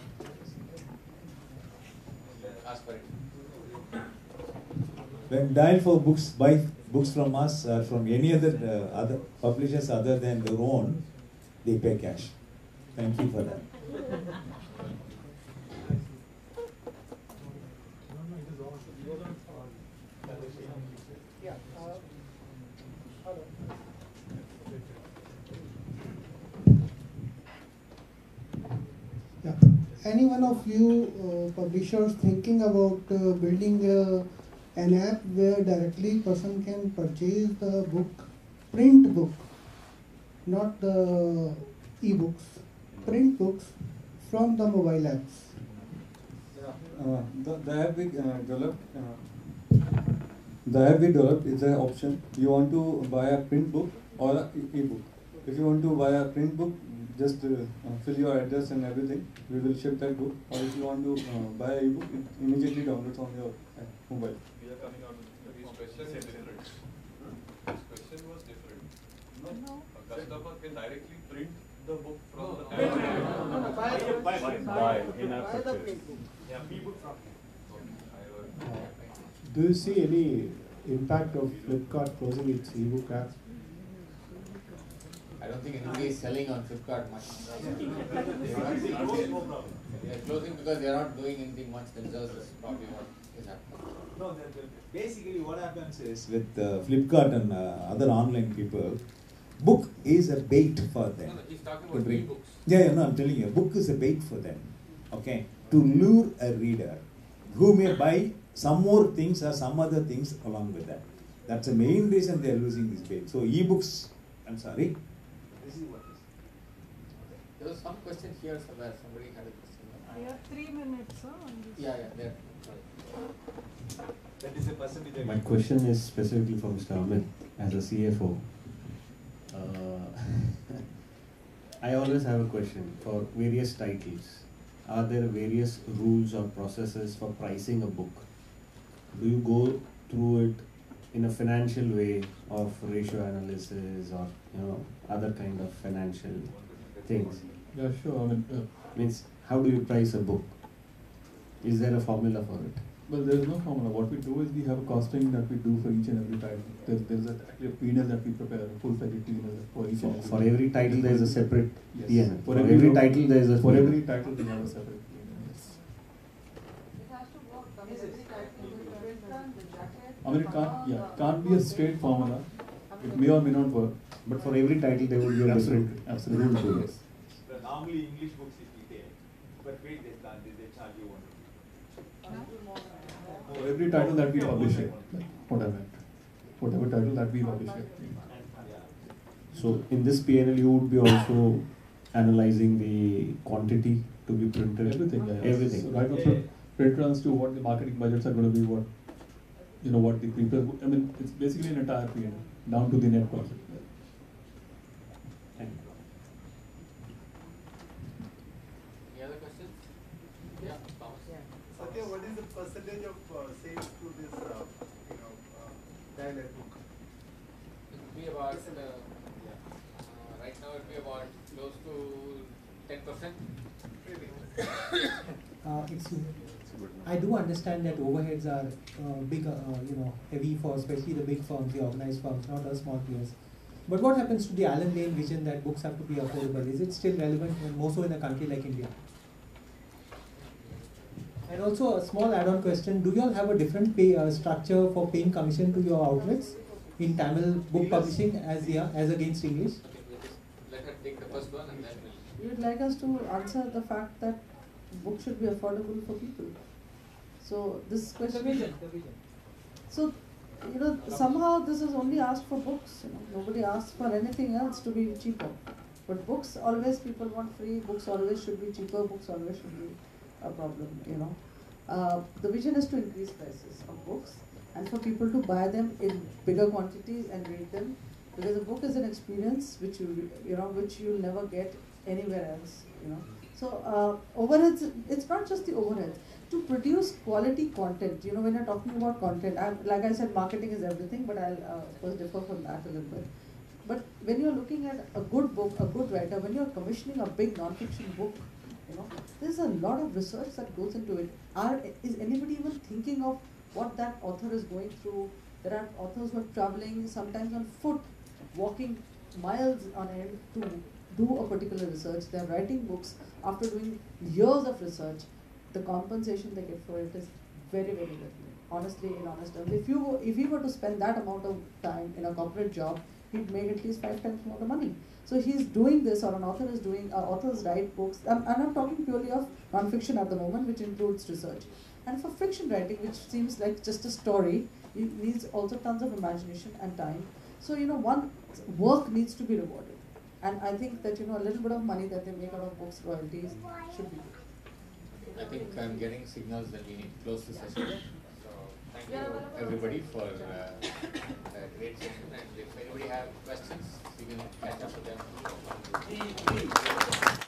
Ask for it. When Dial for Books buy books from us or from any other publishers other than their own, they pay cash. Thank you for that. Yeah. Any one of you publishers thinking about building an app where directly person can purchase the book, print book, not the e-books, print books from the mobile apps? The app we developed is an option. You want to buy a print book or an e-book. If you want to buy a print book, just fill your address and everything. We will ship that book. Or if you want to buy an e-book, it immediately downloads on your mobile. We are coming out with this question is different. This question was different. No. A customer can directly print the book from the app. Buy Buy, in-app purchase. Do you see any impact of Flipkart closing its ebook app? I don't think anybody is selling on Flipkart much. They are closing because they are not doing anything much themselves. Is probably what is happening. No, basically what happens is with Flipkart and other online people, book is a bait for them. No, he's talking about e-books. Yeah, no, I'm telling you, a book is a bait for them. Okay, to lure a reader who may buy some more things or some other things along with that. That's the main reason they are losing this bait. So e-books, I'm sorry. This is what is. There was some question here somewhere. Somebody had a question. I have 3 minutes. On this. Yeah, there. That is a percentage. My question is specifically for Mr. Amit as a CFO. I always have a question for various titles. Are there various rules or processes for pricing a book? Do you go through it in a financial way of ratio analysis or other kind of financial things? Yeah, sure. I mean, means how do you price a book? Is there a formula for it? Well, there is no formula. What we do is we have a costing that we do for each and every title. There's actually a P&L that we prepare, a full-fledged P&L for each and every For every title there is a separate yes. P&L. For every title there is a For P&L. every title we have a separate P&L, yes. I mean, it can't be a straight formula. It may or may not work. But for every title there will be a different rule to it. Normally English books is detailed, but wait, they charge you one. For every title that we publish it, what I meant. Whatever title that we publish it. So in this P&L you would be also analyzing the quantity to be printed. Everything. Yeah, Everything. So right from print runs to what the marketing budgets are going to be, what the prepare. I mean, it's basically an entire P&L down to the net profit. Any other questions? Yeah, Thomas. Satya, what is the percentage of sales to this, dialect book? It will be about, right now it will be about close to 10%. I do understand that overheads are big, heavy for especially the big firms, the organized firms, not us small players. But what happens to the Alan Lane vision that books have to be affordable? Is it still relevant, and more so in a country like India? And also a small add-on question: do you all have a different pay structure for paying commission to your outlets in Tamil book publishing as against English? Let her take the first one and then we'll. You'd like us to answer the fact that books should be affordable for people. So this question. The vision. So, somehow this is only asked for books. Nobody asks for anything else to be cheaper. But books always people want free. Books always should be cheaper. Books always should be a problem. The vision is to increase prices of books and for people to buy them in bigger quantities and read them, because a book is an experience which you'll never get anywhere else. So overheads, it's not just the overheads. To produce quality content, when you're talking about content, like I said, marketing is everything, but I'll of course differ from that a little bit. But when you're looking at a good book, a good writer, when you're commissioning a big non-fiction book, there's a lot of research that goes into it. Is anybody even thinking of what that author is going through? There are authors who are traveling sometimes on foot, walking miles on end to do a particular research. They're writing books after doing years of research. The compensation they get for it is very, very little. Honestly, in honest terms, if he were to spend that amount of time in a corporate job, he'd make at least 5 times more the money. So he's doing this, or an author is doing. Authors write books, and I'm talking purely of non-fiction at the moment, which includes research. And for fiction writing, which seems like just a story, it needs also tons of imagination and time. So one work needs to be rewarded, and I think that a little bit of money that they make out of books royalties should be good. I think I'm getting signals that we need to close the session. So thank you everybody for a great session, and if anybody have questions, you can catch up with them.